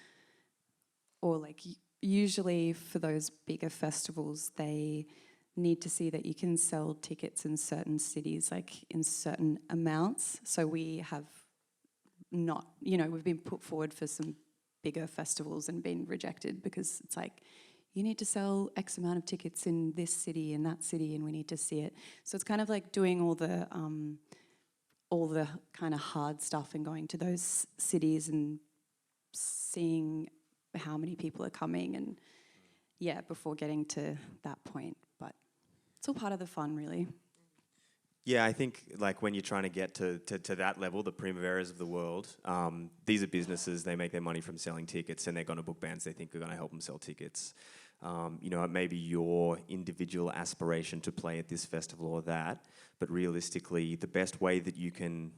or like usually for those bigger festivals, they need to see that you can sell tickets in certain cities, like in certain amounts. So we have not, you know, we've been put forward for some bigger festivals and been rejected because it's like, you need to sell X amount of tickets in this city and that city, and we need to see it. So it's kind of like doing all the kind of hard stuff and going to those cities and seeing how many people are coming. And before getting to that point. But it's all part of the fun, really. Yeah, I think like when you're trying to get to that level, the Primaveras of the world, these are businesses, they make their money from selling tickets, and they're going to book bands they think are going to help them sell tickets. It may be your individual aspiration to play at this festival or that, but realistically, the best way that you can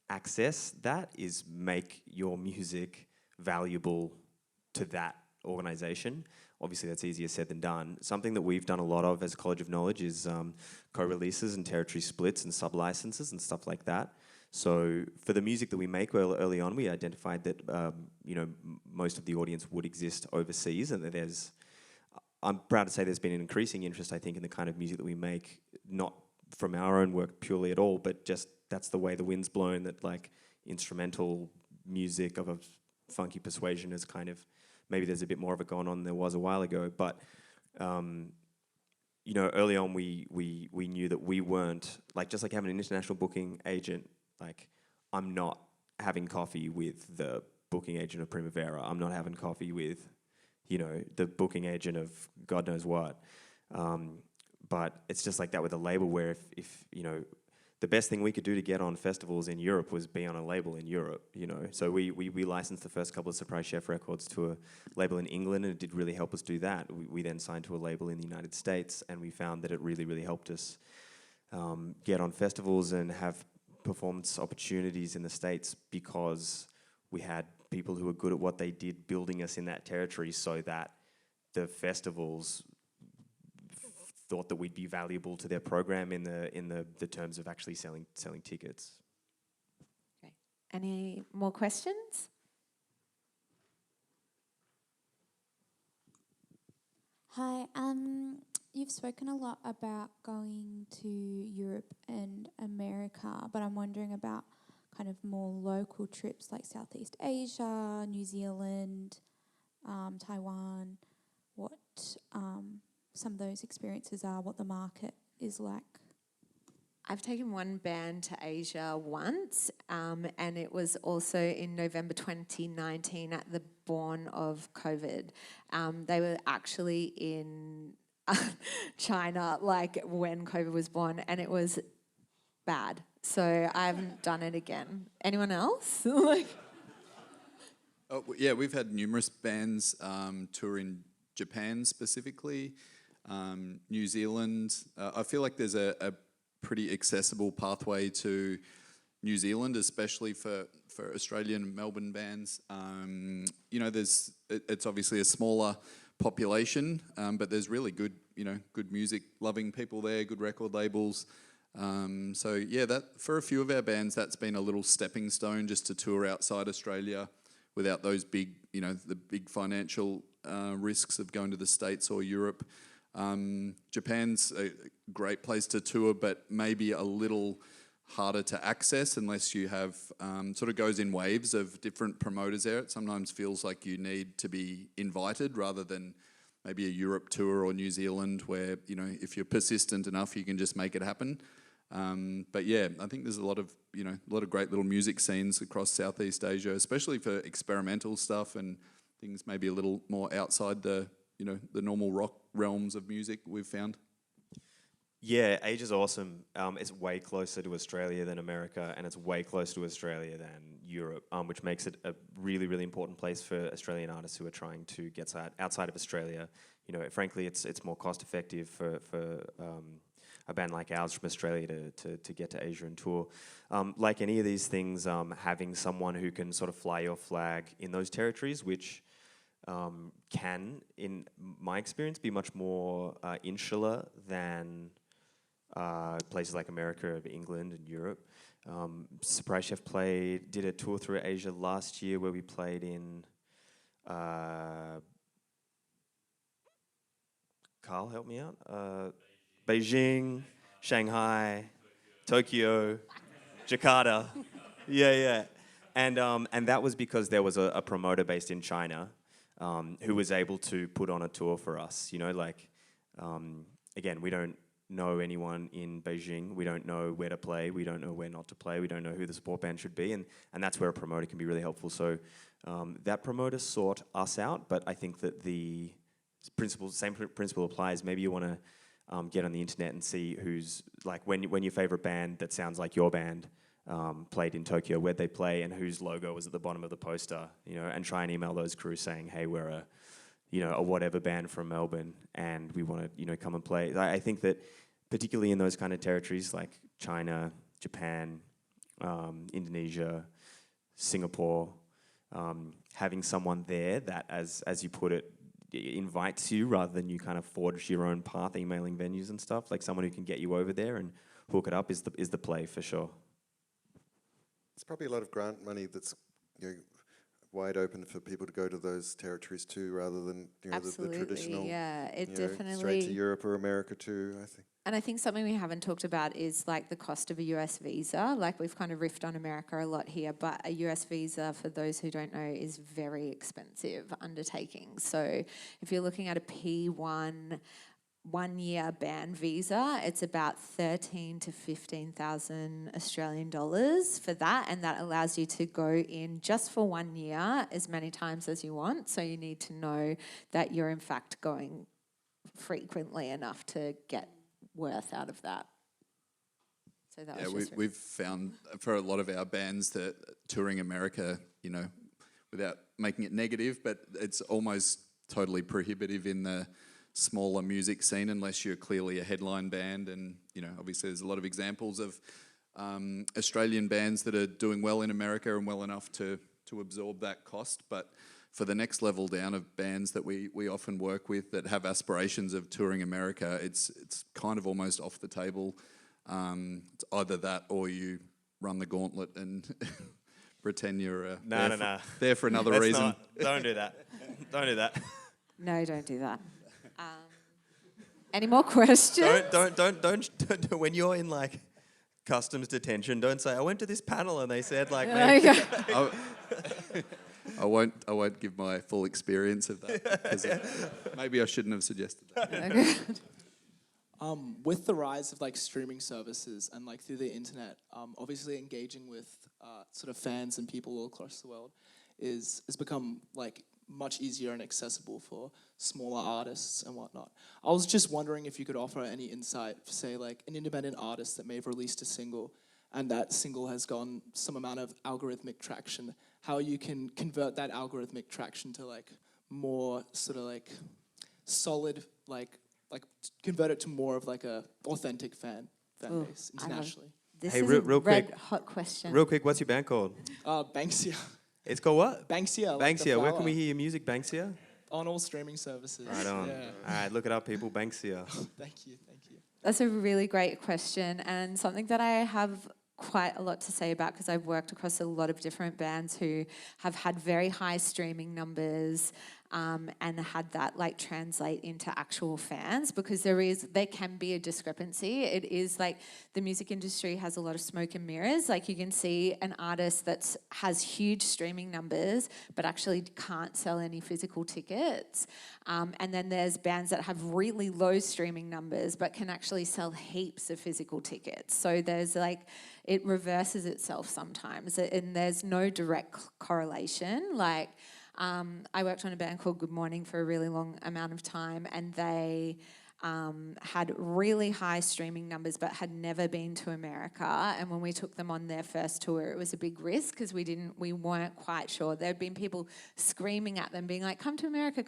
access that is make your music valuable to that organisation. Obviously, that's easier said than done. Something that we've done a lot of as a College of Knowledge is co-releases and territory splits and sub-licenses and stuff like that. So for the music that we make early on, we identified that most of the audience would exist overseas, and that I'm proud to say there's been an increasing interest, I think, in the kind of music that we make, not from our own work purely at all, but just that's the way the wind's blown, that like instrumental music of a funky persuasion is kind of, maybe there's a bit more of it going on than there was a while ago, but early on we knew that we weren't, like, just like having an international booking agent, like I'm not having coffee with the booking agent of Primavera, I'm not having coffee with, the booking agent of God knows what. But it's just like that with a label, where if the best thing we could do to get on festivals in Europe was be on a label in Europe, So we licensed the first couple of Surprise Chef records to a label in England, and it did really help us do that. We then signed to a label in the United States, and we found that it really, really helped us get on festivals and have performance opportunities in the States, because we had people who were good at what they did building us in that territory, so that the festivals thought that we'd be valuable to their program in the terms of actually selling tickets. Okay. Any more questions? Hi, you've spoken a lot about going to Europe and America, but I'm wondering about kind of more local trips like Southeast Asia, New Zealand, Taiwan, what some of those experiences are, what the market is like. I've taken one band to Asia once, and it was also in November 2019 at the dawn of COVID. They were actually in China, like when COVID was born, and it was bad. So I haven't done it again. Anyone else? Yeah, we've had numerous bands tour in Japan specifically, New Zealand. I feel like there's a pretty accessible pathway to New Zealand, especially for Australian Melbourne bands. It's obviously a smaller population, but there's really good music loving people there, good record labels. So yeah, that for a few of our bands, that's been a little stepping stone just to tour outside Australia without those big, the big financial risks of going to the States or Europe. Japan's a great place to tour, but maybe a little harder to access unless you have, sort of goes in waves of different promoters there. It sometimes feels like you need to be invited rather than maybe a Europe tour or New Zealand where, if you're persistent enough, you can just make it happen. But yeah, I think there's a lot of great little music scenes across Southeast Asia, especially for experimental stuff and things maybe a little more outside the normal rock realms of music we've found. Yeah, Asia's awesome. It's way closer to Australia than America, and it's way closer to Australia than Europe, which makes it a really, really important place for Australian artists who are trying to get outside of Australia. Frankly, it's more cost effective for a band like ours from Australia to get to Asia and tour. Like any of these things, having someone who can sort of fly your flag in those territories, which can, in my experience, be much more insular than places like America, England, and Europe. Surprise Chef did a tour through Asia last year where we played in Carl, help me out. Beijing, Shanghai, Tokyo, Jakarta. Yeah. And that was because there was a promoter based in China who was able to put on a tour for us. Again, we don't know anyone in Beijing. We don't know where to play. We don't know where not to play. We don't know who the support band should be. And that's where a promoter can be really helpful. So that promoter sought us out, but I think that the same principle applies. Maybe you want to get on the internet and see who's like when your favorite band that sounds like your band played in Tokyo, where'd they play, and whose logo was at the bottom of the poster, and try and email those crews saying, hey, we're a whatever band from Melbourne, and we want to come and play. I think that particularly in those kind of territories like China, Japan, Indonesia, Singapore, having someone there that, as you put it, invites you rather than you kind of forge your own path, emailing venues and stuff, like someone who can get you over there and hook it up is the play for sure. There's probably a lot of grant money that's wide open for people to go to those territories too, rather than the traditional. Yeah, it definitely straight to Europe or America too, I think. And I think something we haven't talked about is like the cost of a US visa. Like we've kind of riffed on America a lot here, but a US visa, for those who don't know, is very expensive undertaking. So if you're looking at a P1 1-year band visa, it's about 13,000 to 15,000 Australian dollars for that, and that allows you to go in just for 1 year as many times as you want. So you need to know that you're in fact going frequently enough to get worth out of that. So that was just we've found for a lot of our bands that touring America, without making it negative, but it's almost totally prohibitive in the smaller music scene unless you're clearly a headline band. And obviously there's a lot of examples of Australian bands that are doing well in America and well enough to absorb that cost. But for the next level down of bands that we often work with that have aspirations of touring America, it's kind of almost off the table. It's either that or you run the gauntlet and pretend you're there for another reason. Don't do that. Don't do that. No, don't do that. Any more questions? Don't. When you're in like customs detention, don't say I went to this panel and they said like. I won't give my full experience of that, 'cause maybe I shouldn't have suggested that. Okay. With the rise of like streaming services and like through the internet, obviously engaging with sort of fans and people all across the world has become like much easier and accessible for smaller artists and whatnot. I was just wondering if you could offer any insight for, say, like an independent artist that may have released a single and that single has gotten some amount of algorithmic traction, how you can convert that algorithmic traction to like more sort of like solid, like convert it to more of like a authentic fan base internationally. This Hey, is real a red quick. hot question. Real quick, what's your band called? Banksia. It's called what? Banksia. Like the Banksia. Where flower. can we hear your music, Banksia? On all streaming services. Right on. Yeah. All right, look it up, people. Banksia. Thank you. That's a really great question, and something that I have quite a lot to say about, because I've worked across a lot of different bands who have had very high streaming numbers and had that like translate into actual fans, because there can be a discrepancy. It is like the music industry has a lot of smoke and mirrors. Like you can see an artist that has huge streaming numbers but actually can't sell any physical tickets. And then there's bands that have really low streaming numbers but can actually sell heaps of physical tickets. So there's like, it reverses itself sometimes, and there's no direct correlation. Like, I worked on a band called Good Morning for a really long amount of time, and they had really high streaming numbers but had never been to America. And when we took them on their first tour, it was a big risk because we weren't quite sure. There had been people screaming at them, being like, come to America,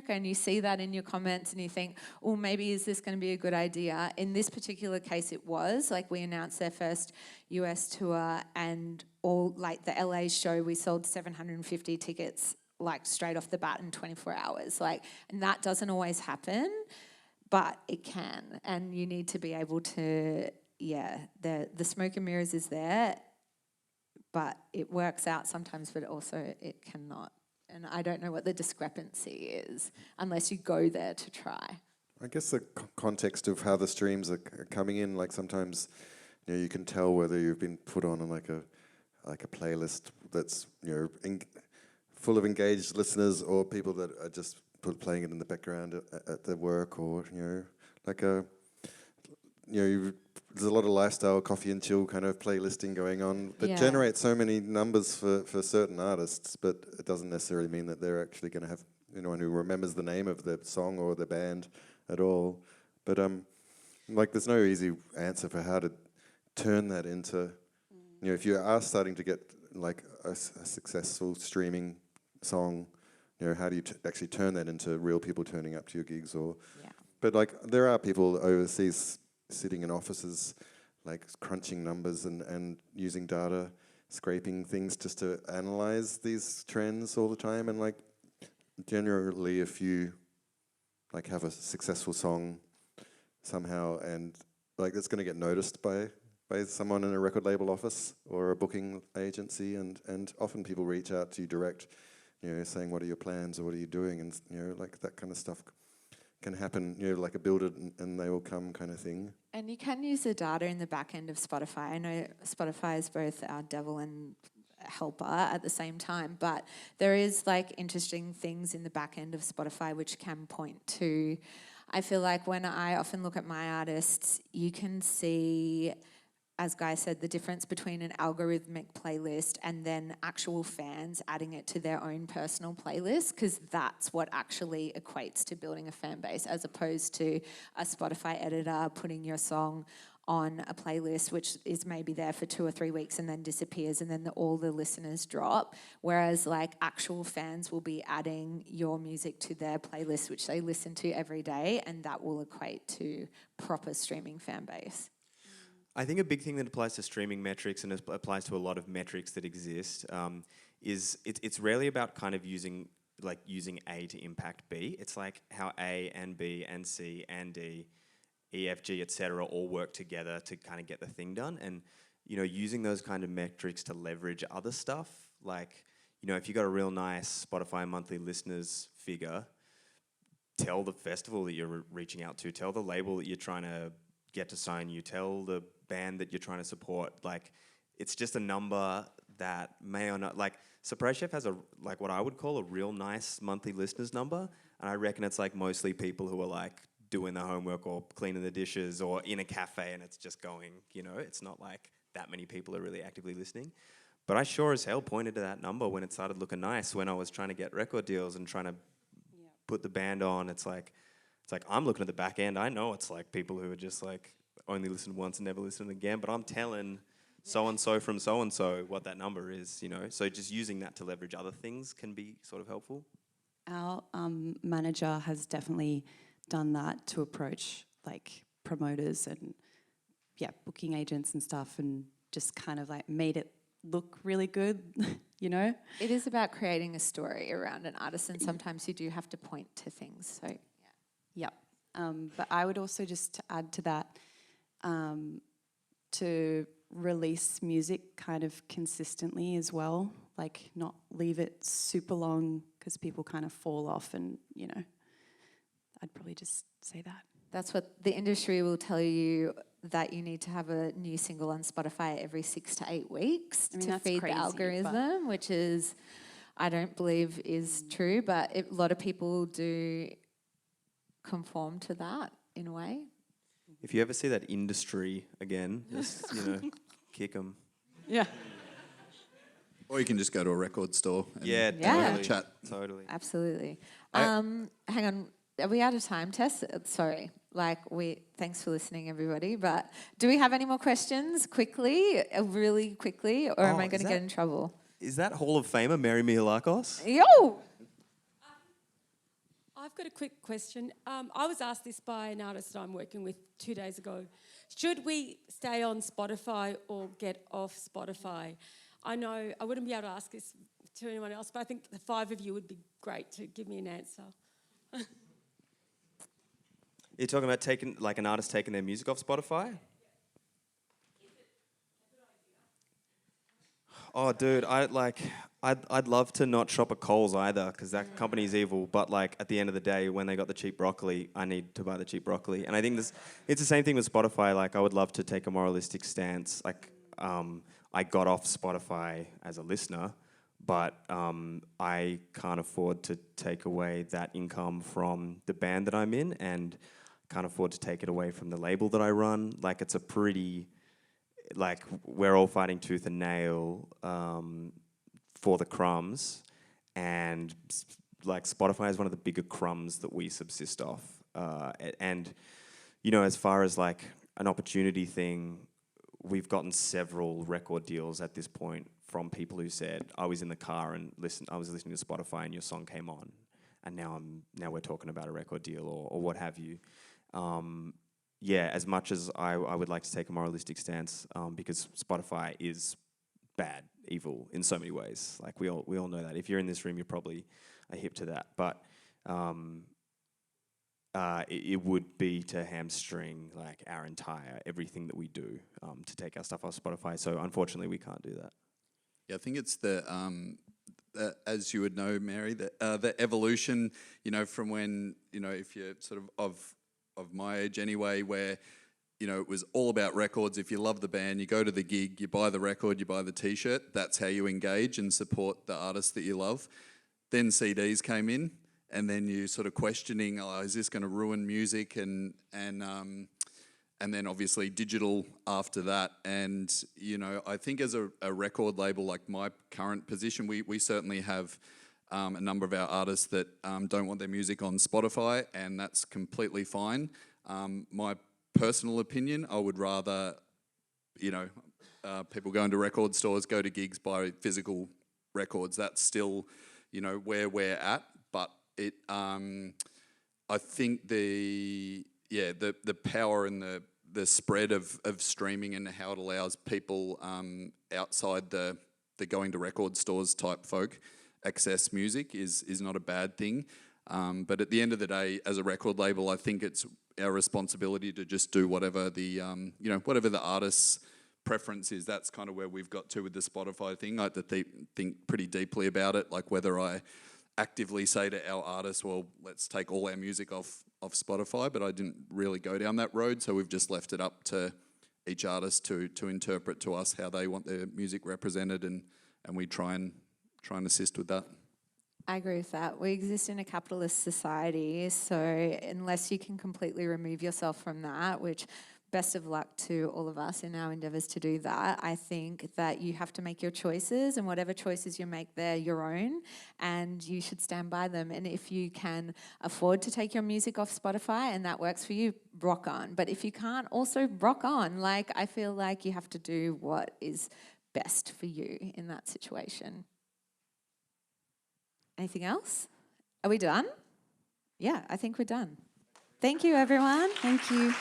and you see that in your comments and you think, oh, maybe is this going to be a good idea? In this particular case, it was. Like, we announced their first US tour, and all like the LA show, we sold 750 tickets like straight off the bat in 24 hours. Like, and that doesn't always happen, but it can, and you need to be able to, the smoke and mirrors is there, but it works out sometimes, but also it cannot. And I don't know what the discrepancy is unless you go there to try. I guess the context of how the streams are coming in, like sometimes you can tell whether you've been put on like a playlist that's full of engaged listeners, or people that are just playing it in the background at their work, or there's a lot of lifestyle, coffee and chill kind of playlisting going on that generate so many numbers for certain artists, but it doesn't necessarily mean that they're actually going to have anyone who remembers the name of the song or the band at all. But like, there's no easy answer for how to turn that into, you know, if you are starting to get like a successful streaming song, you know, how do you actually turn that into real people turning up to your gigs? Or, but like, there are people overseas sitting in offices, like crunching numbers and using data, scraping things just to analyze these trends all the time. And like, generally, if you like have a successful song somehow, and like it's going to get noticed by someone in a record label office or a booking agency, and often people reach out to you direct, you know, saying, what are your plans or what are you doing? And, you know, like that kind of stuff can happen, you know, like a build it and they will come kind of thing. And you can use the data in the back end of Spotify. I know Spotify is both our devil and helper at the same time, but there is like interesting things in the back end of Spotify which can point to, I feel like when I often look at my artists, you can see, as Guy said, the difference between an algorithmic playlist and then actual fans adding it to their own personal playlist, because that's what actually equates to building a fan base, as opposed to a Spotify editor putting your song on a playlist which is maybe there for 2 or 3 weeks and then disappears, and then all the listeners drop. Whereas like actual fans will be adding your music to their playlist, which they listen to every day, and that will equate to proper streaming fan base. I think a big thing that applies to streaming metrics, and it applies to a lot of metrics that exist, is it's rarely about kind of using A to impact B. It's like how A and B and C and D, E, F, G, etc. all work together to kind of get the thing done. And, you know, using those kind of metrics to leverage other stuff, like, you know, if you got a real nice Spotify monthly listeners figure, tell the festival that you're reaching out to, tell the label that you're trying to get to sign you, tell the band that you're trying to support. Like, it's just a number that may or not, like, Surprise Chef has a, like, what I would call a real nice monthly listeners number, and I reckon it's like mostly people who are like doing their homework or cleaning the dishes or in a cafe, and it's just going, you know, it's not like that many people are really actively listening. But I sure as hell pointed to that number when it started looking nice, when I was trying to get record deals and trying to put the band on. It's like I'm looking at the back end. I know it's like people who are just like only listen once and never listen again, but I'm telling so-and-so from so-and-so what that number is, you know. So just using that to leverage other things can be sort of helpful. Our manager has definitely done that to approach like promoters and booking agents and stuff, and just kind of like made it look really good, you know. It is about creating a story around an artist, and sometimes you do have to point to things. So but I would also just add to that, to release music kind of consistently as well, like not leave it super long because people kind of fall off, and, you know, I'd probably just say that. That's what the industry will tell you, that you need to have a new single on Spotify every 6 to 8 weeks to feed crazy, the algorithm, which is, I don't believe is true, but a lot of people do conform to that in a way. If you ever see that industry again, just, you know, kick them. Yeah. Or you can just go to a record store and Totally. chat. Totally. Absolutely. Hang on. Are we out of time, Tess? Sorry. Thanks for listening, everybody. But do we have any more questions really quickly, or am I going to get in trouble? Is that Hall of Famer Mary Mihalakos? Yo! I've got a quick question. I was asked this by an artist that I'm working with 2 days ago. Should we stay on Spotify or get off Spotify? I know I wouldn't be able to ask this to anyone else, but I think the 5 of you would be great to give me an answer. You're talking about taking, like, an artist taking their music off Spotify? Oh, dude, I'd love to not shop at Coles either, because that company's evil. But like at the end of the day, when they got the cheap broccoli, I need to buy the cheap broccoli. And I think it's the same thing with Spotify. Like, I would love to take a moralistic stance. Like, I got off Spotify as a listener, but I can't afford to take away that income from the band that I'm in, and can't afford to take it away from the label that I run. Like, it's a pretty, like, we're all fighting tooth and nail for the crumbs, and like Spotify is one of the bigger crumbs that we subsist off. And, you know, as far as like an opportunity thing, we've gotten several record deals at this point from people who said, I was in the car and I was listening to Spotify and your song came on, and now we're talking about a record deal or what have you. Yeah, as much as I would like to take a moralistic stance, because Spotify is bad, evil in so many ways. Like we all know that. If you're in this room, you're probably hip to that. But it would be to hamstring like our entire everything that we do to take our stuff off Spotify. So unfortunately, we can't do that. Yeah, I think it's as you would know, Mary, the evolution, you know, from when, you know, if you're sort of my age anyway, where, you know, it was all about records. If you love the band, you go to the gig, you buy the record, you buy the T-shirt. That's how you engage and support the artists that you love. Then CDs came in, and then you sort of questioning, oh, is this going to ruin music? And then obviously digital after that. And, you know, I think as a record label, like my current position, we certainly have a number of our artists that don't want their music on Spotify, and that's completely fine. My personal opinion, I would rather, you know, people go into record stores, go to gigs, buy physical records. That's still, you know, where we're at. But it, I think the power and the spread of streaming and how it allows people outside the going to record stores type folk access music is not a bad thing. But at the end of the day, as a record label, I think it's our responsibility to just do whatever whatever the artist's preference is. That's kind of where we've got to with the Spotify thing. I have to think pretty deeply about it, like whether I actively say to our artists, well, let's take all our music off Spotify, but I didn't really go down that road, so we've just left it up to each artist to interpret to us how they want their music represented, and we try and assist with that. I agree with that. We exist in a capitalist society, so unless you can completely remove yourself from that, which best of luck to all of us in our endeavours to do that, I think that you have to make your choices, and whatever choices you make, they're your own, and you should stand by them. And if you can afford to take your music off Spotify and that works for you, rock on. But if you can't, also rock on. Like, I feel like you have to do what is best for you in that situation. Anything else? Are we done? Yeah, I think we're done. Thank you, everyone. Thank you.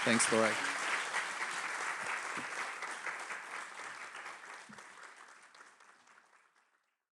Thanks, Lorrae.